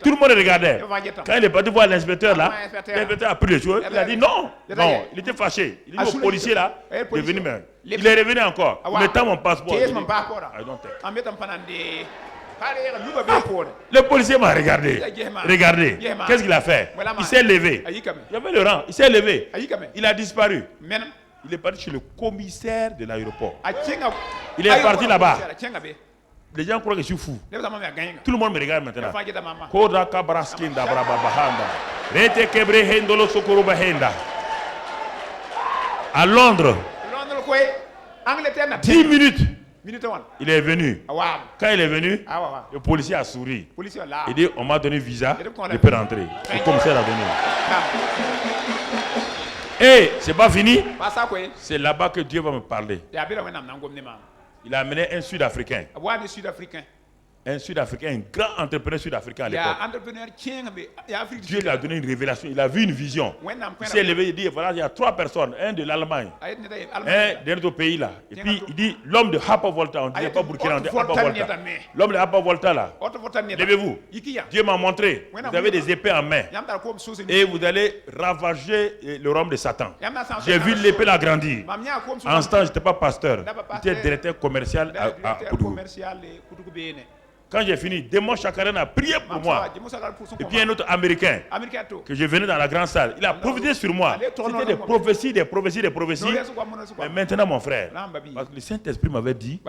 Tout le monde regardait. Quand il est parti voir l'inspecteur là, l'inspecteur a pris les choses. Il a dit non. Non, il était fâché. Il dit au policier là, de venir. Il est revenu encore. Mettant mon passeport. Le policier m'a regardé. Regardez. Qu'est-ce qu'il a fait? Il s'est levé. Il y avait le rang. Il s'est levé. Il a disparu. Il est parti chez le commissaire de l'aéroport. Il est parti là-bas. Les gens croient que je suis fou. Tout le monde me regarde maintenant. À Londres, 10 minutes. Il est venu. Quand il est venu, le policier a souri. Il dit, on m'a donné visa, je peux rentrer. Le commissaire a donné. Et c'est pas fini. C'est là-bas que Dieu va me parler. Il a amené un Sud-Africain. Un Sud-Africain, un grand entrepreneur sud-africain à l'époque. Dieu lui a donné une révélation. Il a vu une vision. Il s'est levé et dit, voilà, il y a 3 personnes. Un de l'Allemagne, un d'un autre pays là. Et puis il dit, l'homme de Hapa Volta, on ne disait pas Burkina, on dit Hapa Volta. L'homme de Hapa Volta là, levez-vous. Dieu m'a montré, vous avez des épées en main. Et vous allez ravager le royaume de Satan. J'ai vu l'épée là grandir. En ce temps, je n'étais pas pasteur. J'étais directeur commercial à Koudou. Quand j'ai fini, Démon Chakaren a prié pour moi. Et puis un autre Américain, que je venais dans la grande salle, il a prophétisé sur moi. C'était des prophéties. Mais maintenant, mon frère, parce que le Saint-Esprit m'avait dit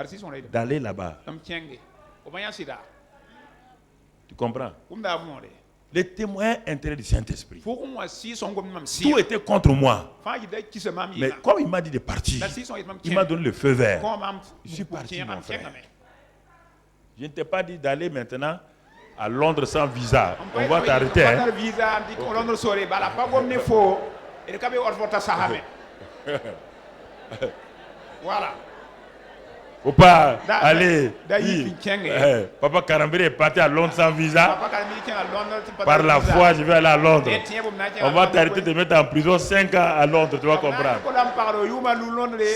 d'aller là-bas. Tu comprends? Les témoins intérêts du Saint-Esprit. Tout était contre moi. Mais comme il m'a dit de partir, il m'a donné le feu vert. Je suis parti, mon frère. Je ne t'ai pas dit d'aller maintenant à Londres sans visa. On va t'arrêter. Hein? Voilà. Faut pas aller. Papa Karambiri est parti à Londres sans visa. Par la foi, je vais aller à Londres. On va t'arrêter de mettre en prison 5 ans à Londres, tu vas comprendre.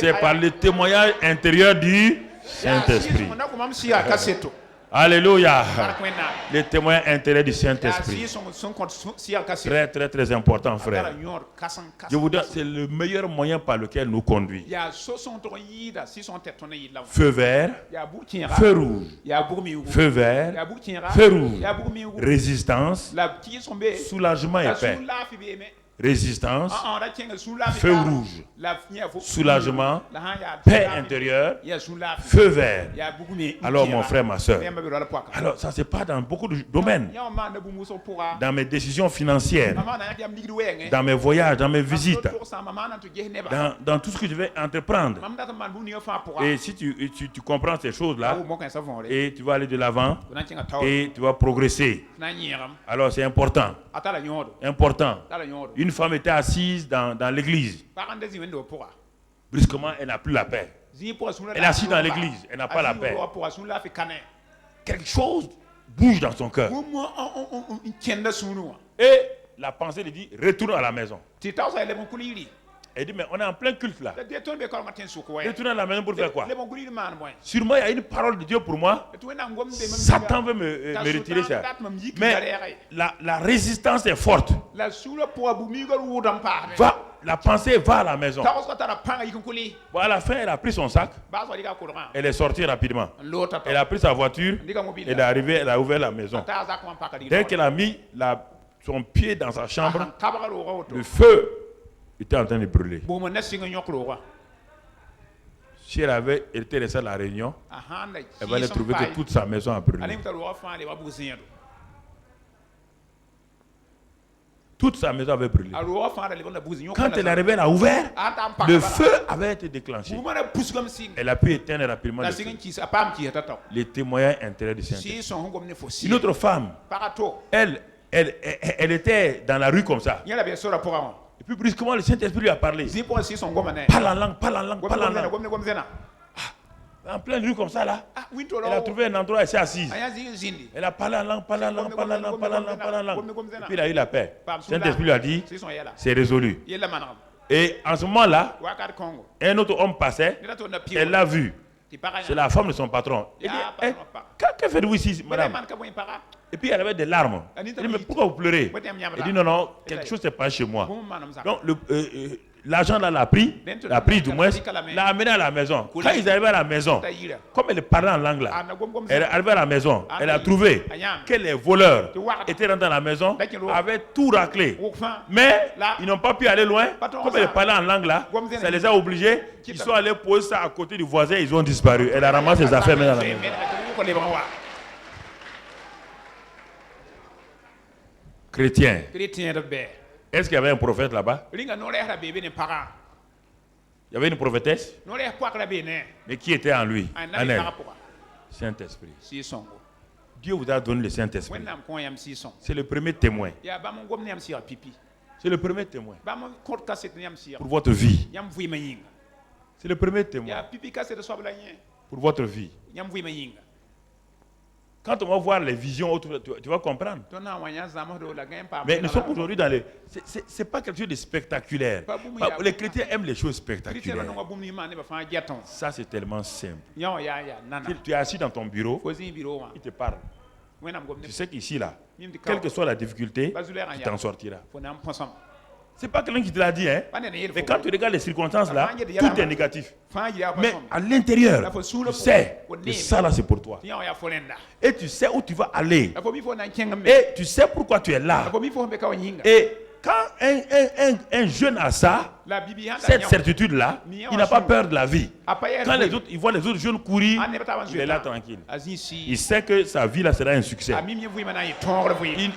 C'est par le témoignage intérieur du Saint-Esprit. Alléluia. Les témoins intérieurs du Saint-Esprit. Très, très, très important, frère. Je vous dis, c'est le meilleur moyen par lequel nous conduit. Feu vert, feu rouge. Feu vert, feu rouge. Résistance, soulagement et paix. Résistance, feu rouge, soulagement, paix intérieure, feu vert. Alors mon frère, ma soeur, alors ça c'est pas dans beaucoup de domaines. Dans mes décisions financières, dans mes voyages, dans mes visites, dans tout ce que je vais entreprendre. Et si tu comprends ces choses-là, et tu vas aller de l'avant, et tu vas progresser. Alors c'est important. Important. Une femme était assise dans l'église. Brusquement, elle n'a plus la paix. Elle est assise dans l'église, elle n'a pas la paix. Quelque chose bouge dans son cœur. Et la pensée lui dit, retourne à la maison. Elle dit, mais on est en plein culte là. Retourner à la maison pour faire quoi? Sûrement, il y a une parole de Dieu pour moi. Satan veut me retirer ça. Mais la résistance est forte. La pensée va à la maison. Bon, à la fin, elle a pris son sac. Elle est sortie rapidement. Elle a pris sa voiture. Elle est arrivée, elle a ouvert la maison. Dès qu'elle a mis son pied dans sa chambre, le feu était en train de brûler. Si elle était restée à la réunion, elle allait trouver que toute sa maison a brûlé. Toute sa maison avait brûlé. Quand elle est arrivée, elle a ouvert, le feu avait été déclenché. Elle a pu éteindre rapidement le feu. Les témoignages intérieurs du Saint-Esprit. Une autre femme, elle était dans la rue comme ça. Et puis brusquement, le Saint-Esprit lui a parlé. Parle en langue, parle en langue, parle en langue. En pleine rue comme ça là, elle a trouvé un endroit, elle s'est assise. Elle a parlé en langue, parlé en langue, parlé en langue, parlé en langue, parlé en langue. Et puis il a eu la paix. Le Saint-Esprit lui a dit, c'est résolu. Et en ce moment-là, un autre homme passait, elle l'a vu. C'est la femme de son patron. Elle dit, que faites-vous ici, madame? Et puis elle avait des larmes. Elle dit, mais pourquoi vous pleurez? Elle dit, non, quelque chose s'est passé chez moi. Donc l'agent là l'a pris du moins, l'a amené à la maison. Quand ils arrivaient à la maison, comme elle parlait en langue là, elle est arrivée à la maison, elle a trouvé que les voleurs étaient rentrés dans la maison, avaient tout raclé. Mais ils n'ont pas pu aller loin, comme elle parlait en langue là, ça les a obligés, ils sont allés poser ça à côté du voisin, ils ont disparu. Elle a ramassé ses affaires dans la maison. Chrétien. Est-ce qu'il y avait un prophète là-bas? Il y avait une prophétesse? Mais qui était en lui? En elle? Saint-Esprit. Dieu vous a donné le Saint-Esprit. C'est le premier témoin. C'est le premier témoin. Pour votre vie. C'est le premier témoin. Pour votre vie. Quand on va voir les visions, tu vas comprendre. Mais nous sommes aujourd'hui dans les... C'est pas quelque chose de spectaculaire. Les chrétiens aiment les choses spectaculaires. Ça, c'est tellement simple. Tu es assis dans ton bureau, il te parle. Tu sais qu'ici, là, quelle que soit la difficulté, tu t'en sortiras. C'est pas quelqu'un qui te l'a dit, hein. Mais quand tu regardes les circonstances là, tout est négatif. Mais à l'intérieur, tu sais que ça là c'est pour toi. Et tu sais où tu vas aller. Et tu sais pourquoi tu es là. Et quand un jeune a ça, cette certitude-là, il n'a pas peur de la vie. Quand les autres, il voit les autres jeunes courir, il est là tranquille. Il sait que sa vie là sera un succès.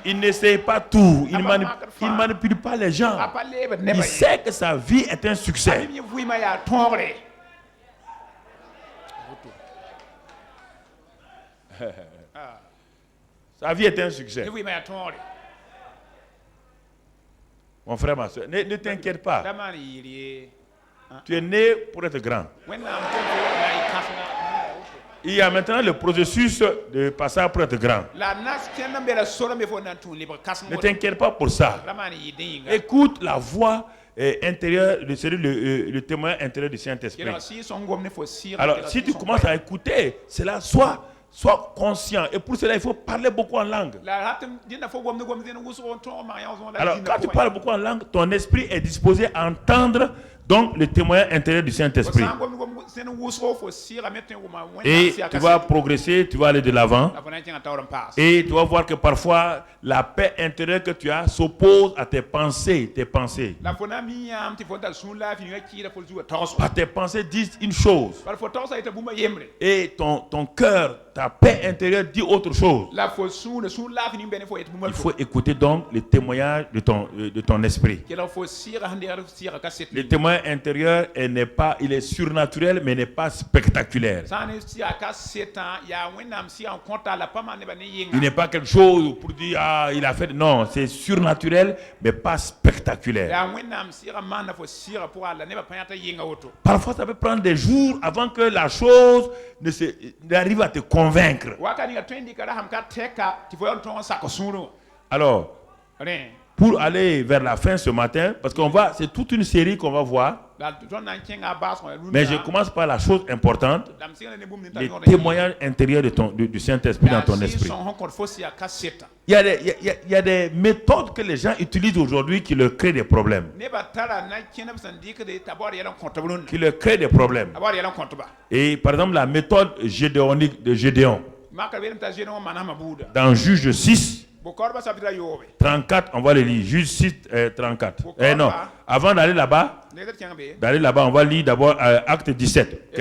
Il n'essaie pas tout. Il ne manipule pas les gens. Il sait que sa vie est un succès. Sa vie est un succès. Mon frère, ma soeur, ne t'inquiète pas. Tu es né pour être grand. il y a maintenant le processus de passage pour être grand. Ne t'inquiète pas pour ça. Écoute la voix intérieure, le témoin intérieur du Saint-Esprit. Alors, si tu commences à écouter, cela sois conscient. Et pour cela, il faut parler beaucoup en langue. Alors, quand tu parles beaucoup en langue, ton esprit est disposé à entendre donc le témoin intérieur du Saint-Esprit. Et tu vas progresser, tu vas aller de l'avant. Et tu vas voir que parfois, la paix intérieure que tu as s'oppose à tes pensées. Tes pensées disent une chose. Et ton cœur, ta paix intérieure dit autre chose. Il faut écouter donc le témoignage de ton esprit. Le témoin intérieur il est surnaturel mais n'est pas spectaculaire. Il n'est pas quelque chose pour dire il a fait. Non, c'est surnaturel mais pas spectaculaire. Parfois ça peut prendre des jours avant que la chose n'arrive à te convaincre. Alors, pour aller vers la fin ce matin, parce c'est toute une série qu'on va voir. Mais je commence par la chose importante, les témoignages intérieurs du Saint-Esprit dans ton esprit. Il y a des méthodes que les gens utilisent aujourd'hui qui leur créent des problèmes. Et par exemple, la méthode gédéonique de Gédéon. Dans Juge 6, 34, on va le lire. Juge 6, 34. Non, avant d'aller là-bas, on va lire d'abord Acte 17.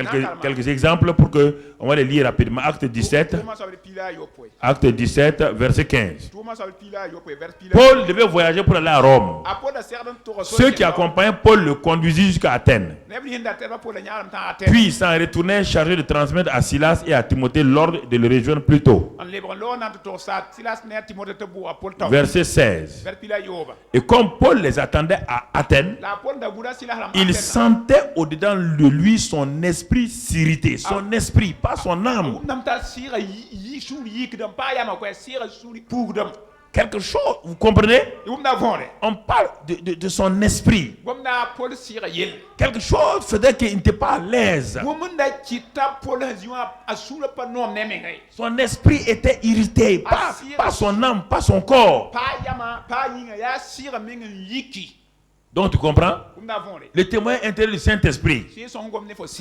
Quelques exemples pour que on va les lire rapidement. Acte 17, verset 15. Paul devait voyager pour aller à Rome. Ceux qui accompagnaient Paul le conduisaient jusqu'à Athènes. Puis il s'en retournait chargé de transmettre à Silas et à Timothée l'ordre de le rejoindre plus tôt. Verset 16. Et comme Paul les attendait à Athènes, il sentait au-dedans de lui son esprit s'irriter. Son esprit, pas son âme. Quelque chose, vous comprenez? On parle de son esprit. Quelque chose faisait qu'il n'était pas à l'aise. Son esprit était irrité, pas son âme, pas son corps. Donc tu comprends? Le témoin intérieur du Saint-Esprit.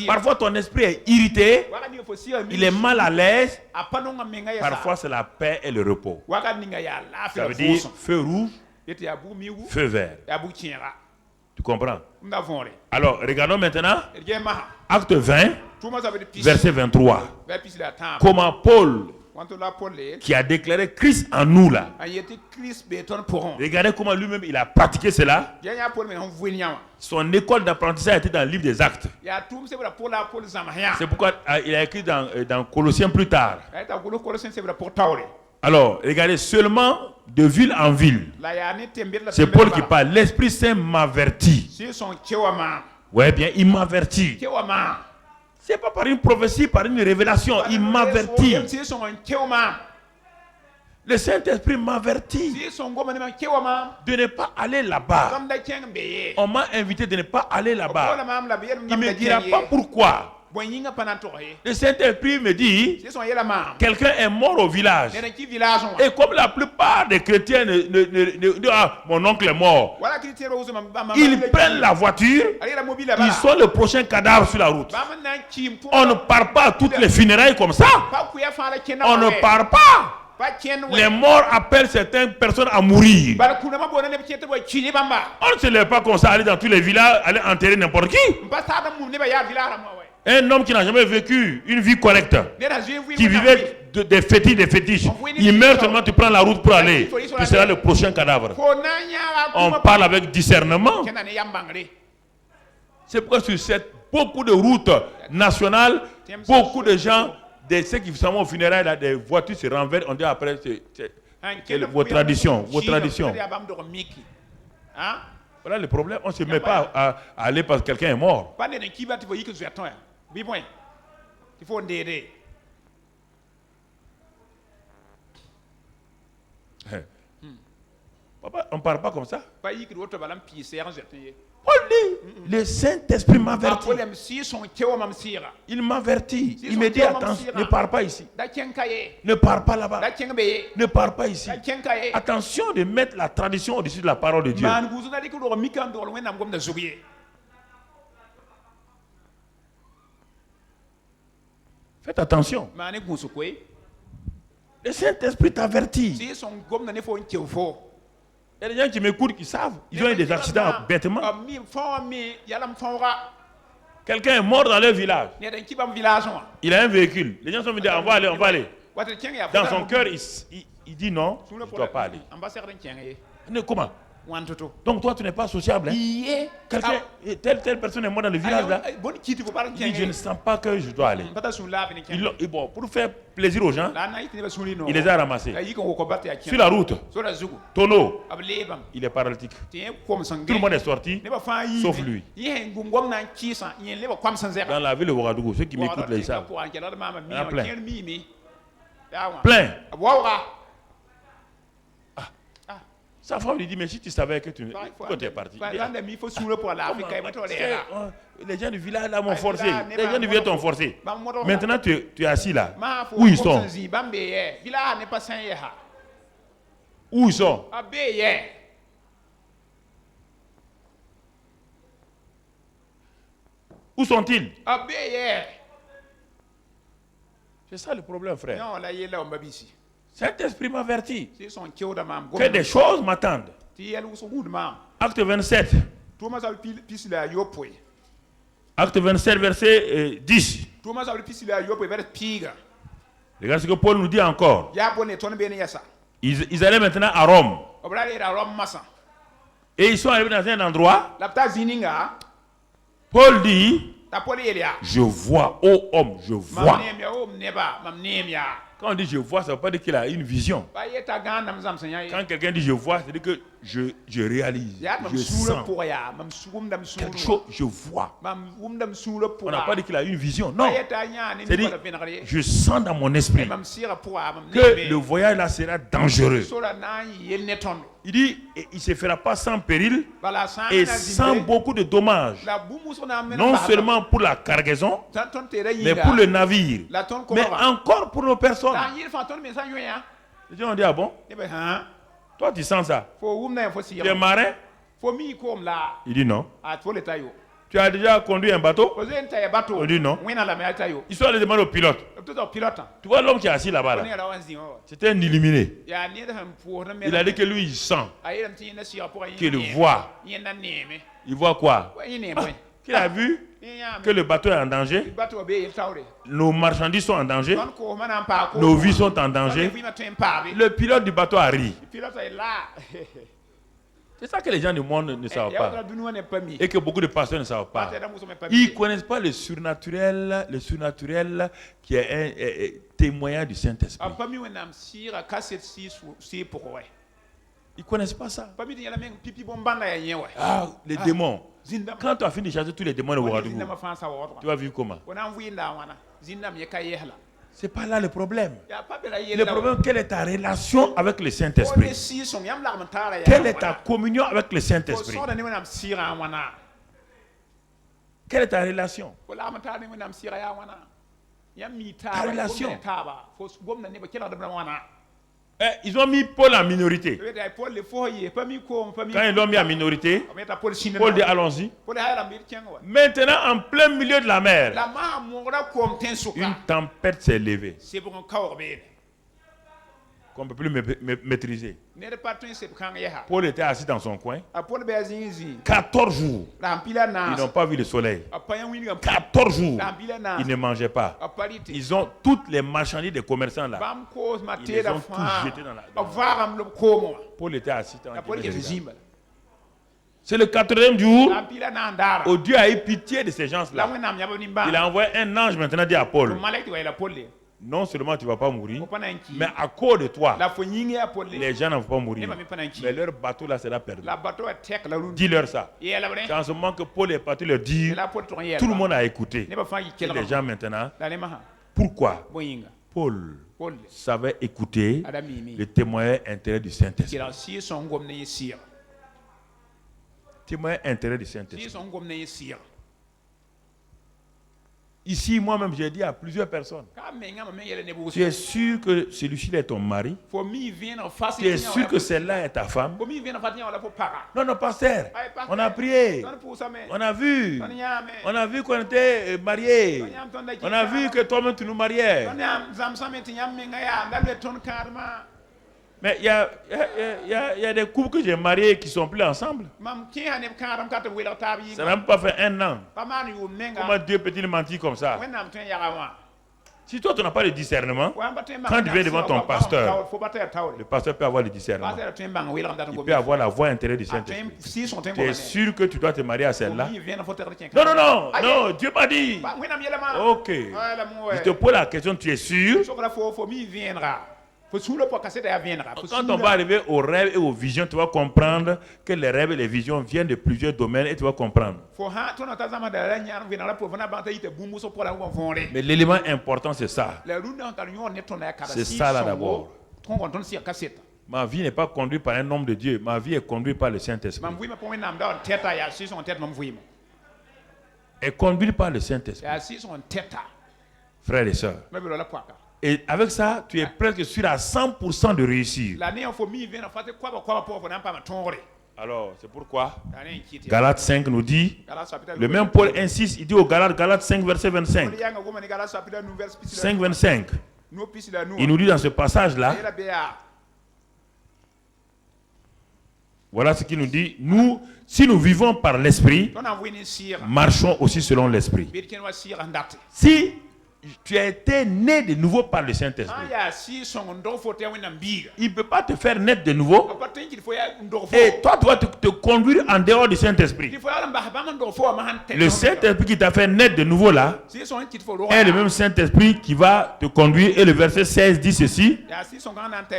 Parfois ton esprit est irrité, il est mal à l'aise. Parfois c'est la paix et le repos. Ça veut dire feu rouge, feu vert. Tu comprends? Alors regardons maintenant Acte 20, verset 23. Comment Paul, qui a déclaré Christ en nous là. Regardez comment lui-même il a pratiqué cela. Son école d'apprentissage était dans le livre des Actes. C'est pourquoi il a écrit dans Colossiens plus tard. Alors, regardez, seulement de ville en ville. C'est Paul qui parle. L'Esprit Saint m'avertit. Ouais, bien, il m'avertit. C'est pas par une prophétie, par une révélation. Il m'avertit. Le Saint-Esprit m'avertit de ne pas aller là-bas. On m'a invité de ne pas aller là-bas. Il ne me dira pas pourquoi. Le Saint-Esprit me dit, quelqu'un est mort au village. Et comme la plupart des chrétiens mon oncle est mort, ils prennent la voiture, ils sont le prochain cadavre sur la route. On ne part pas à toutes les funérailles comme ça. On ne part pas. Les morts appellent certaines personnes à mourir. On ne se lève pas comme ça, aller dans tous les villages, aller enterrer n'importe qui. Un homme qui n'a jamais vécu une vie correcte, qui vivait des fétiches, il meurt seulement, tu prends la route pour aller. Tu seras le prochain cadavre. On parle avec discernement. C'est pourquoi sur beaucoup de routes nationales, beaucoup de gens, ceux qui sont au funérailles, là, des voitures se renversent, on dit après, c'est vos traditions. Voilà le problème, on ne se met pas à aller parce que quelqu'un est mort. Papa, on ne parle pas comme ça. Paul dit, le Saint-Esprit m'avertit. Il m'avertit. Il me dit, attention, ne pars pas ici. Ne pars pas là-bas. Ne pars pas ici. Attention de mettre la tradition au-dessus de la parole de Dieu. Faites attention. Le Saint-Esprit t'avertit. Il y a des gens qui m'écoutent qui savent. Ils ont eu des accidents bêtement. Quelqu'un est mort dans leur village. Il a un véhicule. Les gens sont venus dire on va aller, on va aller. Dans son cœur, il dit non, je ne dois pas aller. Mais comment? Donc toi tu n'es pas sociable. Hein? Telle personne est morte dans le village là. Il dit je ne sens pas que je dois aller. Et bon, pour faire plaisir aux gens, il les a ramassés. Sur la route, tonneau, il est paralytique. Tout le monde est sorti, sauf lui. Dans la ville de Ouagadougou, ceux qui m'écoutent là, ils savent. Il y en a plein. Plein. Sa femme lui dit, mais si tu savais que tu es parti. Les gens du village là m'ont forcé. Les gens du village t'ont forcé. Maintenant tu es assis là. Où ils sont? Où ils sont? Où sont-ils? C'est ça le problème, frère. Cet-esprit m'avertit que des choses m'attendent. Acte 27. Acte 27, verset 10. Regarde ce que Paul nous dit encore. Ils allaient maintenant à Rome. Et ils sont arrivés dans un endroit. Paul dit, je vois, ô homme, je vois. Quand on dit je vois, ça ne veut pas dire qu'il a une vision. Quand quelqu'un dit je vois, c'est-à-dire que je réalise, je sens quelque chose, je vois. On n'a pas dit qu'il a une vision, non. C'est-à-dire, je sens dans mon esprit que le voyage là sera dangereux. Il dit, il ne se fera pas sans péril et sans beaucoup de dommages. Non seulement pour la cargaison, mais pour le navire, mais encore pour nos personnes. Les gens ont dit, ah bon? Toi, tu sens ça? Tu es marin? Il dit non. Tu as déjà conduit un bateau? On dit non. Ils sont allés demander au pilote. Tu vois l'homme qui est assis là-bas là? C'était un illuminé. Il a dit que lui il sent, qu'il voit. Il voit quoi? Qu'il a vu que le bateau est en danger, nos marchandises sont en danger, nos vies sont en danger. Le pilote du bateau a ri. C'est ça que les gens du monde ne savent pas. Et que beaucoup de pasteurs ne savent pas. Ils ne connaissent pas le surnaturel qui est un témoignage du Saint-Esprit. Ils ne connaissent pas ça. Ah, les démons. Quand tu as fini de chasser tous les démons de Ouagadougou, tu vas vivre comment? Ce n'est pas là le problème. Le problème, quelle est ta relation avec le Saint-Esprit? Quelle est ta communion avec le Saint-Esprit? Quelle est ta relation? Ta relation. Ils ont mis Paul en minorité. Quand ils l'ont mis en minorité, Paul dit allons-y. Maintenant, en plein milieu de la mer, une tempête s'est levée qu'on ne peut plus maîtriser. Paul était assis dans son coin. 14 jours, ils n'ont pas vu le soleil. 14 jours, ils ne mangeaient pas. Ils ont toutes les marchandises des commerçants là. Ils les ont tous jetés dans la... Paul était assis dans la... C'est le 4e jour où Dieu a eu pitié de ces gens-là. Il a envoyé un ange maintenant dire à Paul, non seulement tu ne vas pas mourir, mais à cause de toi, les gens ne vont pas mourir. Mais leur bateau là sera perdu. Dis-leur ça. C'est en ce moment que Paul est parti leur dire, tout le monde a écouté. Et les gens maintenant, pourquoi Paul savait écouter le témoignage intérieur du Saint-Esprit. Témoignage intérieur du Saint-Esprit. Ici, moi-même, j'ai dit à plusieurs personnes, tu es sûr que celui-ci est ton mari? Tu es sûr que celle-là est ta femme? Non, non, pasteur, on a prié, on a vu qu'on était mariés, on a vu que toi-même tu nous mariais. Mais il y a des couples que j'ai mariés qui ne sont plus ensemble. Ça n'a même pas fait 1 an. Comment Dieu peut-il mentir comme ça? Si toi tu n'as pas de discernement, quand tu viens devant ton pasteur, le pasteur peut avoir le discernement. Il peut avoir la voix intérieure du Saint-Esprit. Tu es sûr que tu dois te marier à celle-là? Non, non, non, non, Dieu m'a dit. Ok. Je te pose la question, tu es sûr? Quand on va arriver aux rêves et aux visions, tu vas comprendre que les rêves et les visions viennent de plusieurs domaines et tu vas comprendre. Mais l'élément important, c'est ça. C'est ça là d'abord. Ma vie n'est pas conduite par un homme de Dieu. Ma vie est conduite par le Saint-Esprit. Est conduite par le Saint-Esprit. Frères et sœurs. Et avec ça, tu es presque sûr à 100% de réussir. Alors, c'est pourquoi Galates 5 nous dit, le même Paul insiste, il dit aux Galates 5, verset 25. 5, 25. Il nous dit dans ce passage-là, voilà ce qu'il nous dit, nous, si nous vivons par l'Esprit, marchons aussi selon l'Esprit. Si tu as été né de nouveau par le Saint-Esprit, il ne peut pas te faire naître de nouveau et toi tu vas te conduire en dehors du Saint-Esprit. Le Saint-Esprit qui t'a fait naître de nouveau là est le même Saint-Esprit qui va te conduire. Et le verset 16 dit ceci: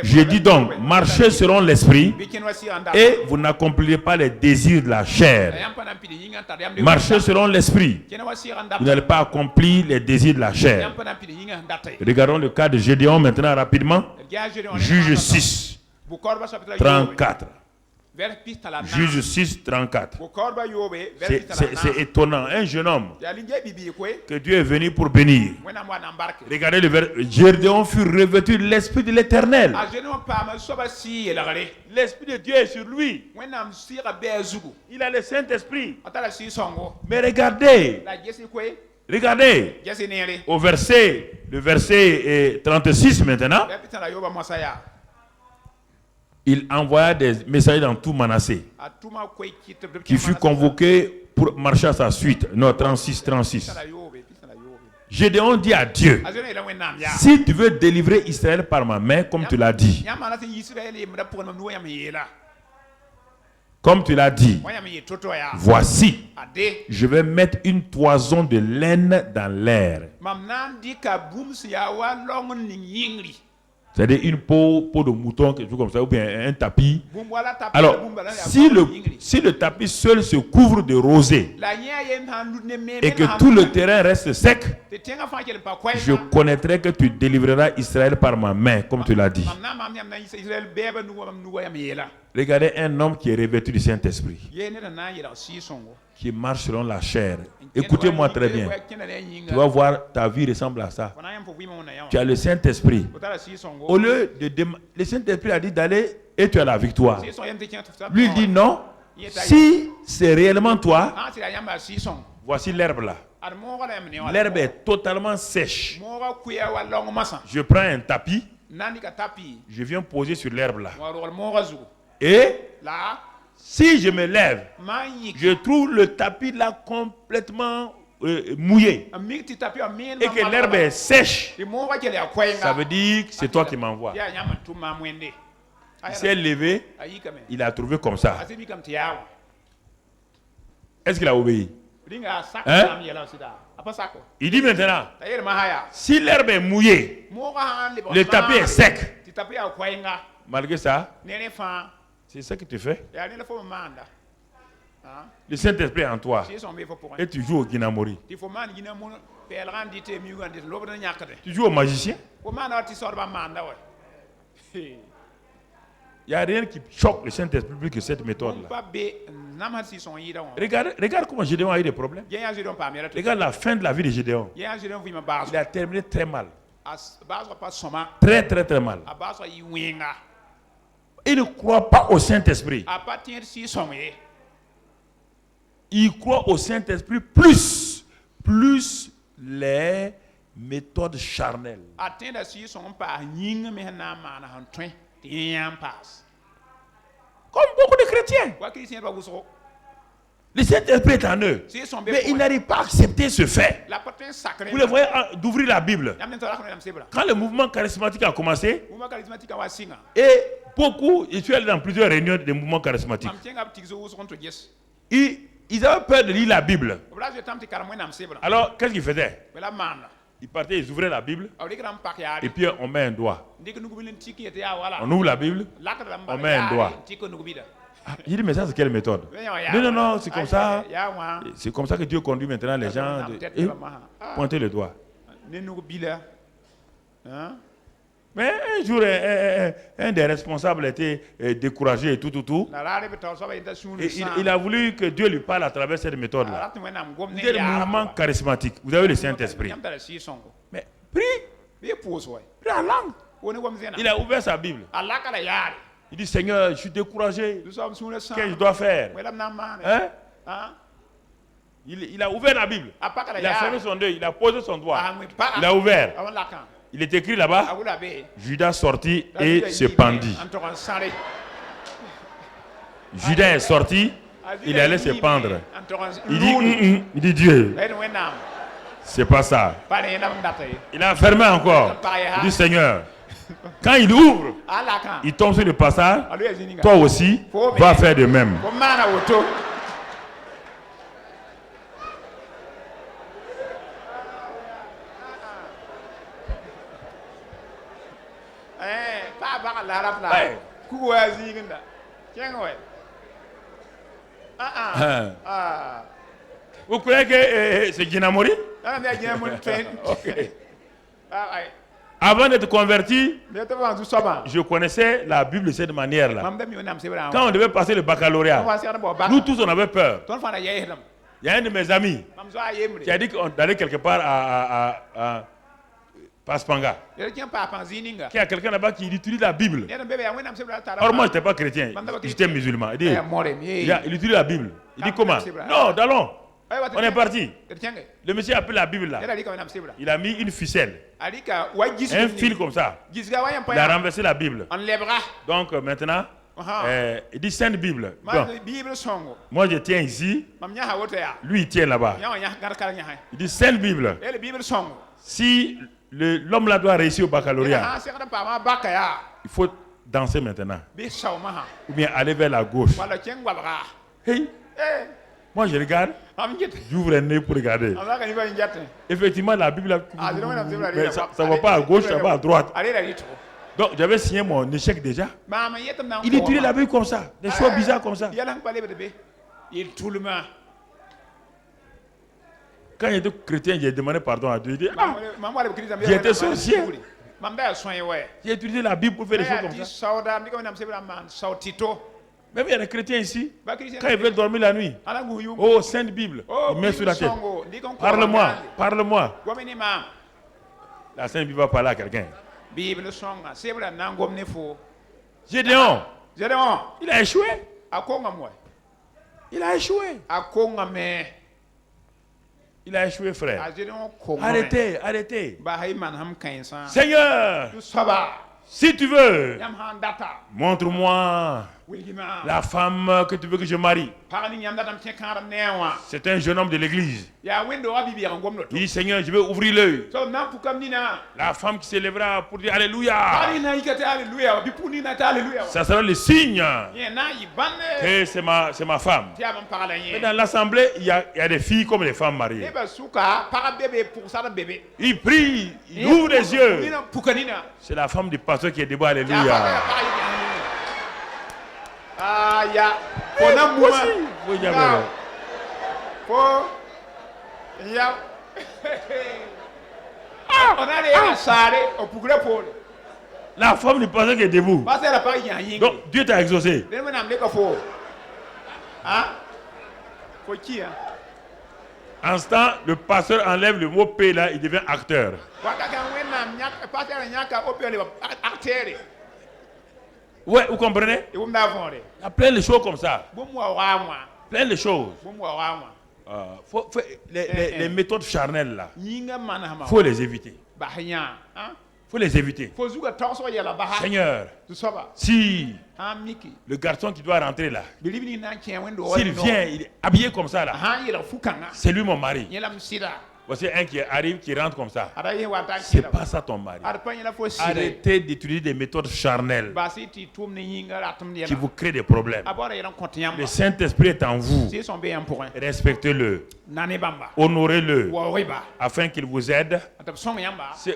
je dis donc, marchez selon l'Esprit et vous n'accomplirez pas les désirs de la chair. Marchez selon l'Esprit, vous n'allez pas accomplir les désirs de la chair. Regardons le cas de Gédéon maintenant rapidement. Juge 6, 34. Juge 6, 34. C'est étonnant. Un jeune homme que Dieu est venu pour bénir. Regardez le verset. Gédéon fut revêtu de l'Esprit de l'Éternel. L'Esprit de Dieu est sur lui. Il a le Saint-Esprit. Mais regardez. Regardez au le verset 36 maintenant. Il envoya des messagers dans tout Manassé qui fut convoqué pour marcher à sa suite. Non, 36. Gédéon dit à Dieu, si tu veux délivrer Israël par ma main, comme tu l'as dit, voici, je vais mettre une toison de laine dans l'air. C'est-à-dire une peau de mouton, quelque chose comme ça, ou bien un tapis. Alors, si le tapis seul se couvre de rosée et que tout le terrain reste sec, je connaîtrai que tu délivreras Israël par ma main, comme tu l'as dit. Regardez un homme qui est revêtu du Saint-Esprit, qui marche selon la chair. Écoutez-moi très bien. Tu vas voir, ta vie ressemble à ça. Tu as le Saint-Esprit. Au lieu de le Saint-Esprit a dit d'aller et tu as la victoire. Lui il dit non. Si c'est réellement toi, voici l'herbe là. L'herbe est totalement sèche. Je prends un tapis. Je viens poser sur l'herbe là. Et si je me lève, je trouve le tapis là complètement mouillé et que l'herbe est sèche, ça veut dire que c'est toi qui m'envoies. Il s'est levé, il a trouvé comme ça. Est-ce qu'il a obéi? Hein? Il dit maintenant, si l'herbe est mouillée, le tapis est sec, malgré ça, c'est ça que tu fais. Le Saint-Esprit est en toi. Et tu joues au Guinamori. Tu joues au magicien. Il n'y a rien qui choque le Saint-Esprit plus que cette méthode-là. Regarde comment Gédéon a eu des problèmes. Regarde la fin de la vie de Gédéon. Il a terminé très mal. Très, très, très mal. Il ne croit pas au Saint-Esprit. Il croit au Saint-Esprit plus les méthodes charnelles. Comme beaucoup de chrétiens. Le Saint-Esprit est en eux. Mais ils n'arrivent pas à accepter ce fait. Vous les voyez d'ouvrir la Bible. Quand le mouvement charismatique a commencé, et beaucoup, je suis allé dans plusieurs réunions des mouvements charismatiques. Ils avaient peur de lire la Bible. Alors, qu'est-ce qu'ils faisaient? Ils partaient, ils ouvraient la Bible, et puis on met un doigt. On ouvre la Bible, on met un doigt. Il dit, mais ça, c'est quelle méthode? Non, c'est comme ça. C'est comme ça que Dieu conduit maintenant les gens. Pointez le doigt. Mais un jour, un des responsables était découragé et tout. Et il a voulu que Dieu lui parle à travers cette méthode-là. Vous êtes le mouvement charismatique. Vous avez le Saint-Esprit. Mais prie la langue. Il a ouvert sa Bible. Il dit, Seigneur, je suis découragé. Qu'est-ce que je dois faire? Hein? Il a ouvert la Bible. Il a fermé son œil. Il a posé son doigt. Il a ouvert. Il est écrit là-bas, Judas sortit et se pendit. Judas est sorti, il allait se pendre. Il dit Dieu, c'est pas ça. Il a fermé encore. Il dit Seigneur, quand il ouvre, il tombe sur le passage, toi aussi, va faire de même. Vous croyez que c'est Djinamori? Okay. Avant d'être converti, je connaissais la Bible de cette manière-là. Quand on devait passer le baccalauréat, nous tous on avait peur. Il y a un de mes amis qui a dit qu'on allait quelque part à Paspanga. Il y a quelqu'un là-bas qui utilise la Bible. Or moi, je n'étais pas chrétien, j'étais musulman. Il utilise la Bible. Il dit comment? Non, allons. On est parti. Le monsieur a pris la Bible là. Il a mis une ficelle. Un fil comme ça. Il a renversé la Bible. Donc maintenant, il dit Sainte Bible. Bon. Moi je tiens ici. Lui il tient là-bas. Il dit Sainte Bible. Si l'homme là doit réussir au baccalauréat, il faut danser maintenant. Ou bien aller vers la gauche. Hey. Moi je regarde, j'ouvre un nez pour regarder. Effectivement la Bible, ça ne va pas à gauche, ça va à droite. Donc j'avais signé mon échec déjà. Il utilisait la Bible comme ça, des choses bizarres comme ça. Quand j'étais chrétien, j'ai demandé pardon à Dieu. J'étais sorcier. J'ai utilisé la Bible pour faire des choses comme ça. Même il y a des chrétiens ici, quand ils veulent dormir la nuit, oh, Sainte Bible, il met sur la tête. Parle-moi. La Sainte Bible va parler à quelqu'un. Gédéon, il a échoué. Il a échoué, frère. Arrêtez. Seigneur, si tu veux, montre-moi la femme que tu veux que je marie. C'est un jeune homme de l'église. Il dit Seigneur, je vais ouvrir l'œil. La femme qui s'élèvera pour dire Alléluia. Ça sera le signe que c'est ma femme. Mais dans l'assemblée, il y a des filles comme les femmes mariées. Il prie, il ouvre les yeux. C'est la femme du pasteur qui est debout. Alléluia. La femme ne pensait qu'elle est debout. Donc Dieu t'a exaucé. Instant, le pasteur enlève le mot P là, il devient acteur. Ouais, vous comprenez? Il y a plein de choses comme ça. Plein de choses. Les méthodes charnelles là, il faut les éviter. Faut les éviter. Seigneur, si le garçon qui doit rentrer là, s'il vient, il est habillé comme ça là, c'est lui mon mari. Voici un qui arrive, qui rentre comme ça. C'est pas ça ton mari. Arrêtez d'utiliser des méthodes charnelles qui vous créent des problèmes. Le Saint-Esprit est en vous. Respectez-le. Honorez-le. Afin qu'il vous aide.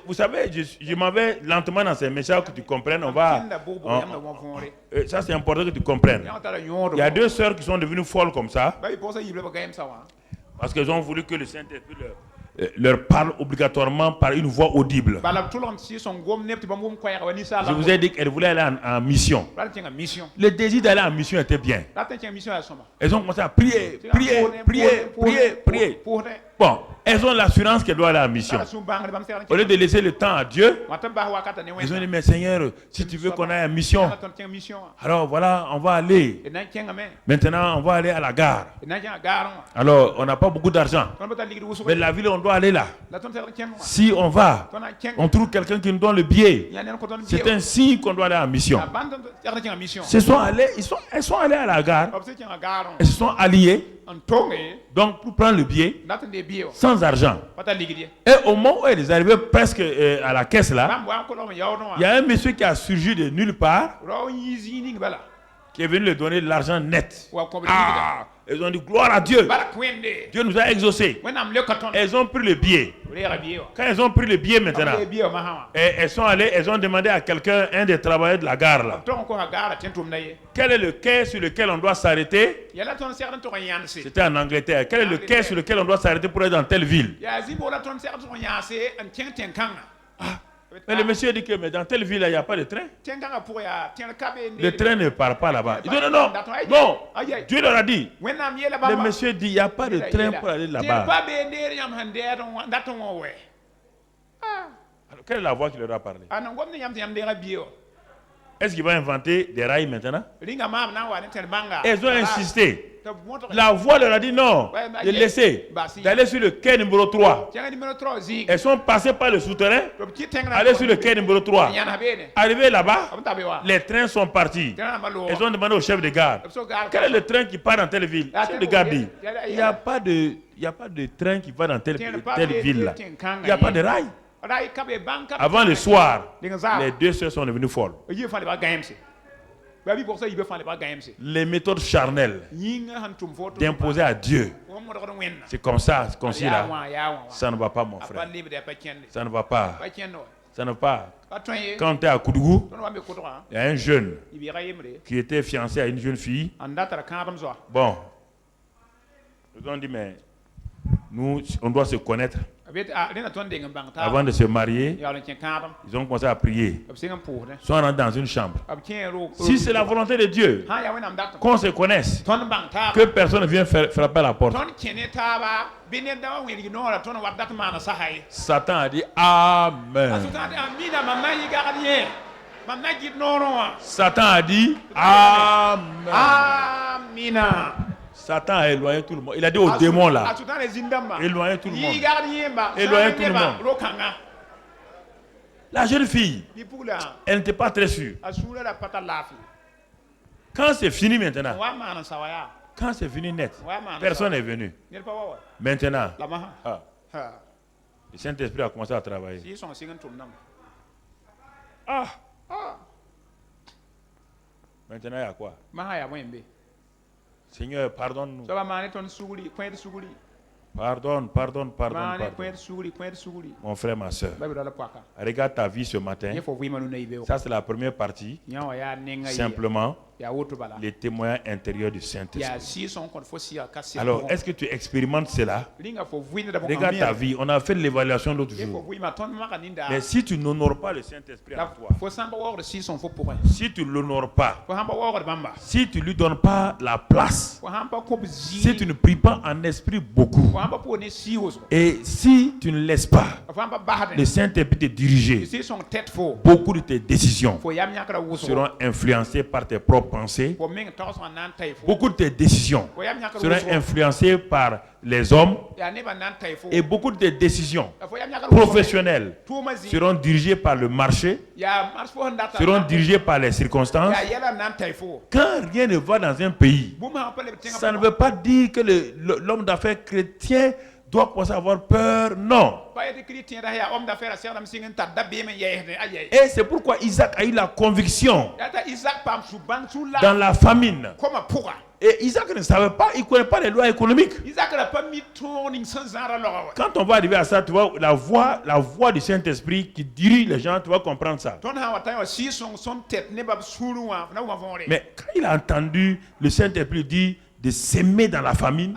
Vous savez, je m'en vais lentement dans ces messages que tu comprennes. Ça, c'est important que tu comprennes. Il y a deux sœurs qui sont devenues folles comme ça. Parce qu'elles ont voulu que le Saint-Esprit leur parle obligatoirement par une voix audible. Je vous ai dit qu'elles voulaient aller en mission. Le désir d'aller en mission était bien. Elles ont commencé à prier. Bon, elles ont l'assurance qu'elles doivent aller en mission. Au lieu de laisser le temps à Dieu, elles ont dit, mais Seigneur, si tu veux qu'on aille en mission, alors voilà, on va aller. Maintenant, on va aller à la gare. Alors, on n'a pas beaucoup d'argent. Mais la ville, on doit aller là. Si on va, on trouve quelqu'un qui nous donne le billet. C'est un signe qu'on doit aller en mission. Elles sont allées à la gare. Elles se sont alliées. Donc, pour prendre le billet, sans argent. Et au moment où elles sont arrivées presque à la caisse là, il y a un monsieur qui a surgi de nulle part, qui est venu leur donner de l'argent net. Elles ont dit gloire à Dieu. Dieu nous a exaucés. Elles ont pris le billet. Quand elles ont pris le billet maintenant, elles sont allées, elles ont demandé à quelqu'un, un des travailleurs de la gare là, quel est le quai sur lequel on doit s'arrêter? C'était en Angleterre. Quel est le quai sur lequel on doit s'arrêter pour être dans telle ville? Mais le monsieur dit que mais dans telle ville, il n'y a pas de train. Le train ne part pas là-bas. Il dit non. Dieu leur a dit. Le monsieur dit, il n'y a pas de train pour aller là-bas. Alors, quelle est la voix qui leur a parlé? Est-ce qu'il va inventer des rails maintenant? Elles ont insisté. La voix leur a dit non, de laisser, d'aller sur le quai numéro 3. Elles sont passées par le souterrain, aller sur le quai numéro 3. Arrivées là-bas, les trains sont partis. Elles ont demandé au chef de gare, quel est le train qui part dans telle ville? Le chef de gare dit, il n'y a pas de train qui va dans telle ville là. Il n'y a pas de rail. Avant le soir, les deux sœurs sont devenues folles. Les méthodes charnelles d'imposer à Dieu, c'est comme ça, c'est comme si là, ça ne va pas mon frère. Ça ne va pas. Ça ne va pas. Quand tu es à Koudougou, il y a un jeune qui était fiancé à une jeune fille. Bon, ils ont dit mais nous, on doit se connaître. Avant de se marier, ils ont commencé à prier. Ils sont rentrés dans une chambre. Si c'est la volonté de Dieu, qu'on se connaisse, que personne ne vienne frapper à la porte. Satan a dit Amen. Satan a dit Amen. Satan a éloigné tout le monde. Il a dit aux démons là, éloignez tout le monde. Éloignez tout le monde. La jeune fille, elle n'était pas très sûre. Quand c'est fini maintenant, quand c'est fini net, personne n'est venu. Maintenant, le Saint-Esprit a commencé à travailler. Maintenant, il y a quoi? Seigneur, pardonne-nous. Pardonne. Mon frère, ma soeur. Regarde ta vie ce matin. Ça, c'est la première partie. Simplement, les témoignages intérieurs du Saint-Esprit. Alors, est-ce que tu expérimentes cela? Regarde ta vie. On a fait l'évaluation l'autre jour. Mais si tu n'honores pas le Saint-Esprit en toi, si tu ne l'honores pas, si tu ne lui donnes pas la place, si tu ne pries pas en esprit beaucoup, et si tu ne laisses pas le Saint-Esprit te diriger, beaucoup de tes décisions seront influencées par tes propres pensées. Beaucoup de tes décisions seront influencées par les hommes, et beaucoup de tes décisions professionnelles seront dirigées par le marché, seront dirigées par les circonstances. Quand rien ne va dans un pays, ça ne veut pas dire que l'homme d'affaires chrétien doit commencer à avoir peur, non. Et c'est pourquoi Isaac a eu la conviction dans la famine. Et Isaac ne savait pas, il ne connaît pas les lois économiques. Quand on va arriver à ça, tu vois, la voix du Saint-Esprit qui dirige les gens, tu vas comprendre ça. Mais quand il a entendu le Saint-Esprit dire de s'aimer dans la famine,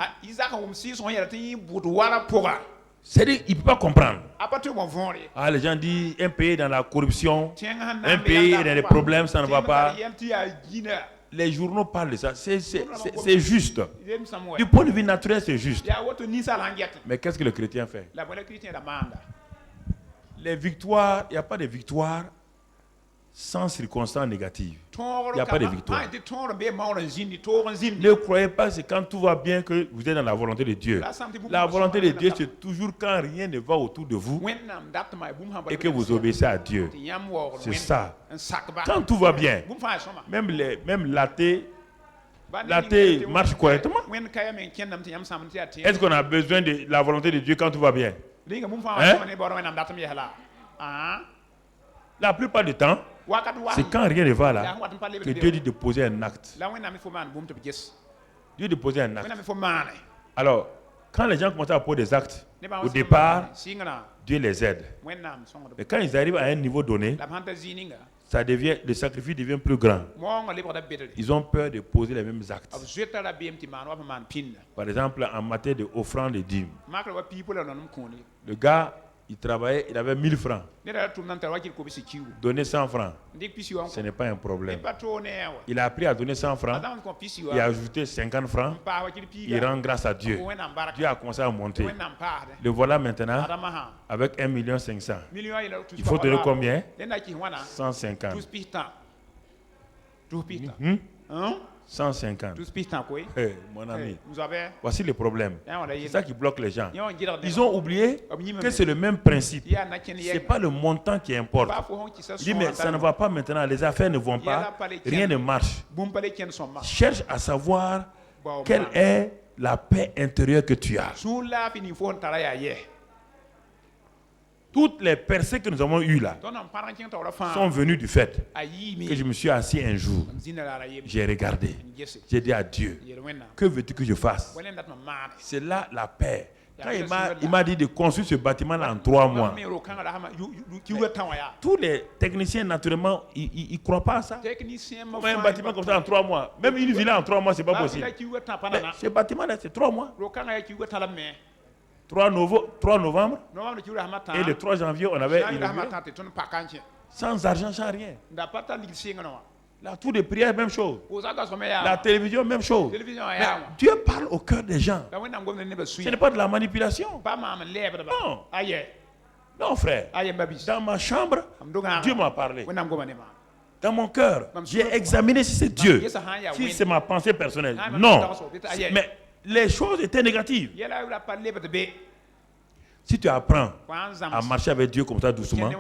c'est-à-dire qu'il ne peut pas comprendre. Ah, les gens disent un pays dans la corruption, un pays dans les problèmes, ça ne va pas. Les journaux parlent de ça. C'est juste. Du point de vue naturel, c'est juste. Mais qu'est-ce que le chrétien fait? Les victoires, il n'y a pas de victoire sans circonstances négatives. Il n'y a pas de victoire. Ne croyez pas que c'est quand tout va bien que vous êtes dans la volonté de Dieu. La volonté de Dieu, c'est toujours quand rien ne va autour de vous et que vous obéissez à Dieu. C'est ça. Quand tout va bien, même l'athée marche correctement. Est-ce qu'on a besoin de la volonté de Dieu quand tout va bien? Hein? La plupart du temps, c'est quand rien ne va là que Dieu dit de poser un acte. Dieu dit de poser un acte. Alors, quand les gens commencent à poser des actes, au départ, Dieu les aide. Mais quand ils arrivent à un niveau donné, le sacrifice devient plus grand. Ils ont peur de poser les mêmes actes. Par exemple, en matière d'offrande de dîmes, le gars, il travaillait, il avait 1000 francs. Donner 100 francs, ce n'est pas un problème. Il a appris à donner 100 francs, il a ajouté 50 francs, il rend grâce à Dieu. Dieu a commencé à monter. Le voilà maintenant avec 1,5 million. Il faut donner combien? 150. 150. Mon ami, voici le problème. C'est ça qui bloque les gens. Ils ont oublié que c'est le même principe. Ce n'est pas le montant qui importe. Il dit, mais ça ne va pas maintenant, les affaires ne vont pas, rien ne marche. Cherche à savoir quelle est la paix intérieure que tu as. Toutes les percées que nous avons eues là sont venues du fait que je me suis assis un jour, j'ai regardé, j'ai dit à Dieu, que veux-tu que je fasse? C'est là la paix. Quand il m'a dit de construire ce bâtiment-là en 3 mois, tous les techniciens, naturellement, ils ne croient pas à ça. Un bâtiment comme ça en 3 mois, même une villa en 3 mois, ce n'est pas possible. Mais ce bâtiment-là, c'est 3 mois. 3 novembre et le 3 janvier, on avait sans argent, sans rien. La tour de prière, même chose. La télévision, même chose. Mais Dieu parle au cœur des gens. Ce n'est pas de la manipulation. Non. Non, frère. Dans ma chambre, Dieu m'a parlé. Dans mon cœur, j'ai examiné si c'est Dieu, si c'est ma pensée personnelle. Non. Mais les choses étaient négatives. Si tu apprends à marcher avec Dieu comme ça doucement,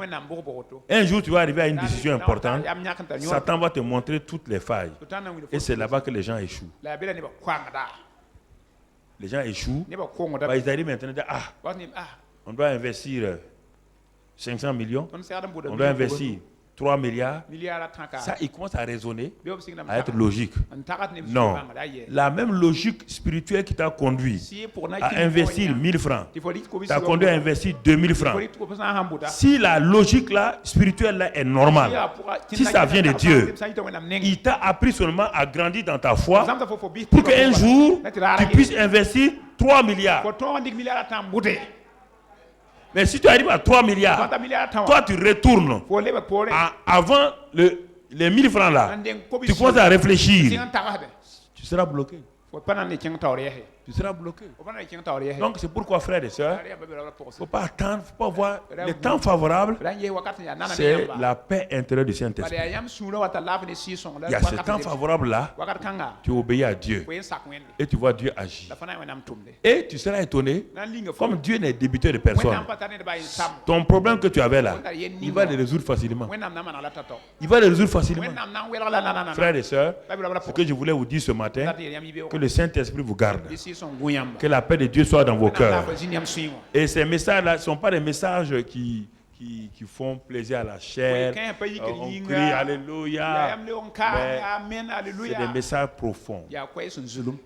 un jour tu vas arriver à une décision importante, Satan va te montrer toutes les failles. Et c'est là-bas que les gens échouent. Les gens échouent. Ils arrivent maintenant à dire, on doit investir 500 millions, on doit investir 3 milliards, ça, il commence à raisonner, à être logique. Non. La même logique spirituelle qui t'a conduit à investir 1000 francs, t'a conduit à investir 2000 francs. Si la logique là, spirituelle là est normale, si ça vient de Dieu, il t'a appris seulement à grandir dans ta foi pour qu'un jour, tu puisses investir 3 milliards. Mais si tu arrives à 3 milliards, toi tu retournes avant les 1000 francs là, tu commences à réfléchir, tu seras bloqué. Tu seras bloqué. Donc c'est pourquoi, frères et sœurs, il ne faut pas attendre, il ne faut pas voir les temps favorables. C'est la paix intérieure du Saint-Esprit. Il y a ce temps favorable là, tu obéis à Dieu et tu vois Dieu agir. Et tu seras étonné, comme Dieu n'est débiteur de personne, ton problème que tu avais là, il va le résoudre facilement. Il va le résoudre facilement. Frères et sœurs, ce que je voulais vous dire ce matin, que le Saint-Esprit vous garde. Que la paix de Dieu soit dans vos cœurs. Et ces messages-là ne sont pas des messages qui font plaisir à la chair. On crie Alléluia. C'est des messages profonds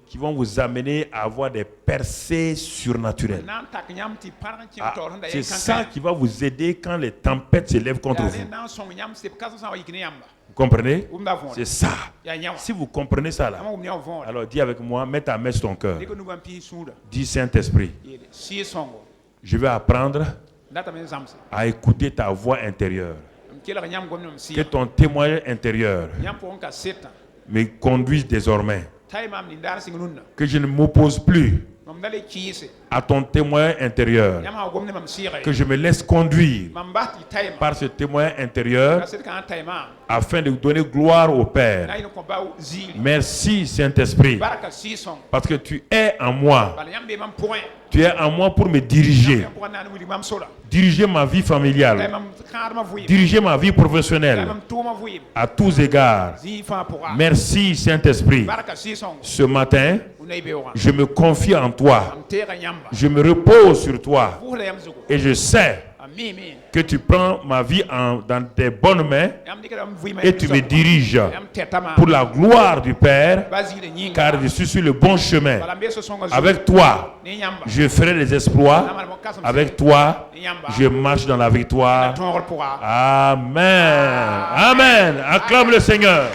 qui vont vous amener à avoir des percées surnaturelles. C'est ça qui va vous aider quand les tempêtes se lèvent contre vous. Vous comprenez? C'est ça. Si vous comprenez ça là, alors dis avec moi, mets ta main sur ton cœur. Dis Saint-Esprit, je vais apprendre à écouter ta voix intérieure. Que ton témoignage intérieur me conduise désormais. Que je ne m'oppose plus à ton témoin intérieur, que je me laisse conduire par ce témoin intérieur afin de donner gloire au Père. Merci Saint-Esprit, parce que tu es en moi. Tu es en moi pour me diriger. Diriger ma vie familiale. Diriger ma vie professionnelle. À tous égards. Merci Saint-Esprit. Ce matin, je me confie en toi. Je me repose sur toi. Et je sais que tu prends ma vie dans tes bonnes mains et tu me diriges pour la gloire du Père, car je suis sur le bon chemin. Avec toi, je ferai des exploits. Avec toi, je marche dans la victoire. Amen. Amen. Acclame le Seigneur.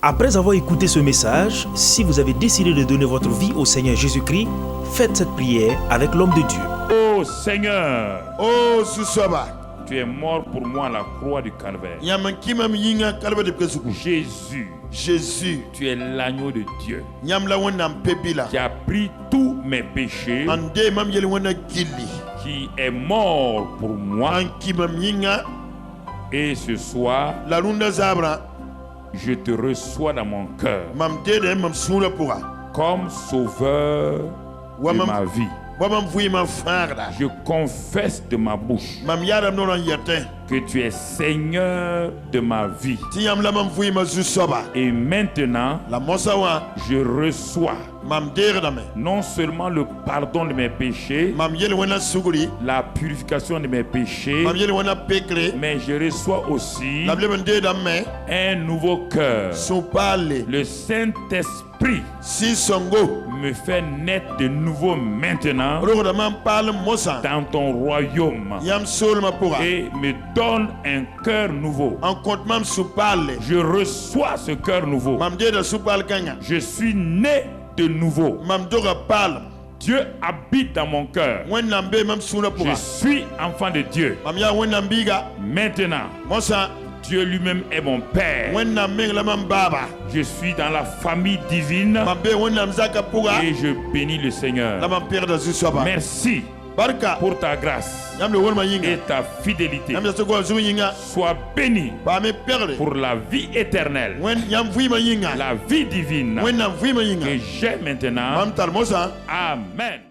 Après avoir écouté ce message, si vous avez décidé de donner votre vie au Seigneur Jésus-Christ, faites cette prière avec l'homme de Dieu. Oh Seigneur, oh Susaba, tu es mort pour moi à la croix du Calvaire. Jésus, tu es l'agneau de Dieu qui a pris tous mes péchés, qui est mort pour moi. Et ce soir, je te reçois dans mon cœur comme sauveur de ma vie. Je confesse de ma bouche que tu es Seigneur de ma vie. Et maintenant, je reçois non seulement le pardon de mes péchés, la purification de mes péchés, mais je reçois aussi un nouveau cœur. Le Saint-Esprit me fait naître de nouveau maintenant dans ton royaume et me donne un cœur nouveau. Je reçois ce cœur nouveau. Je suis né de nouveau. Dieu habite dans mon cœur. Je suis enfant de Dieu. Maintenant, Dieu lui-même est mon Père. Je suis dans la famille divine et je bénis le Seigneur. Merci pour ta grâce et ta fidélité. Sois béni pour la vie éternelle, la vie divine que j'ai maintenant. Amen.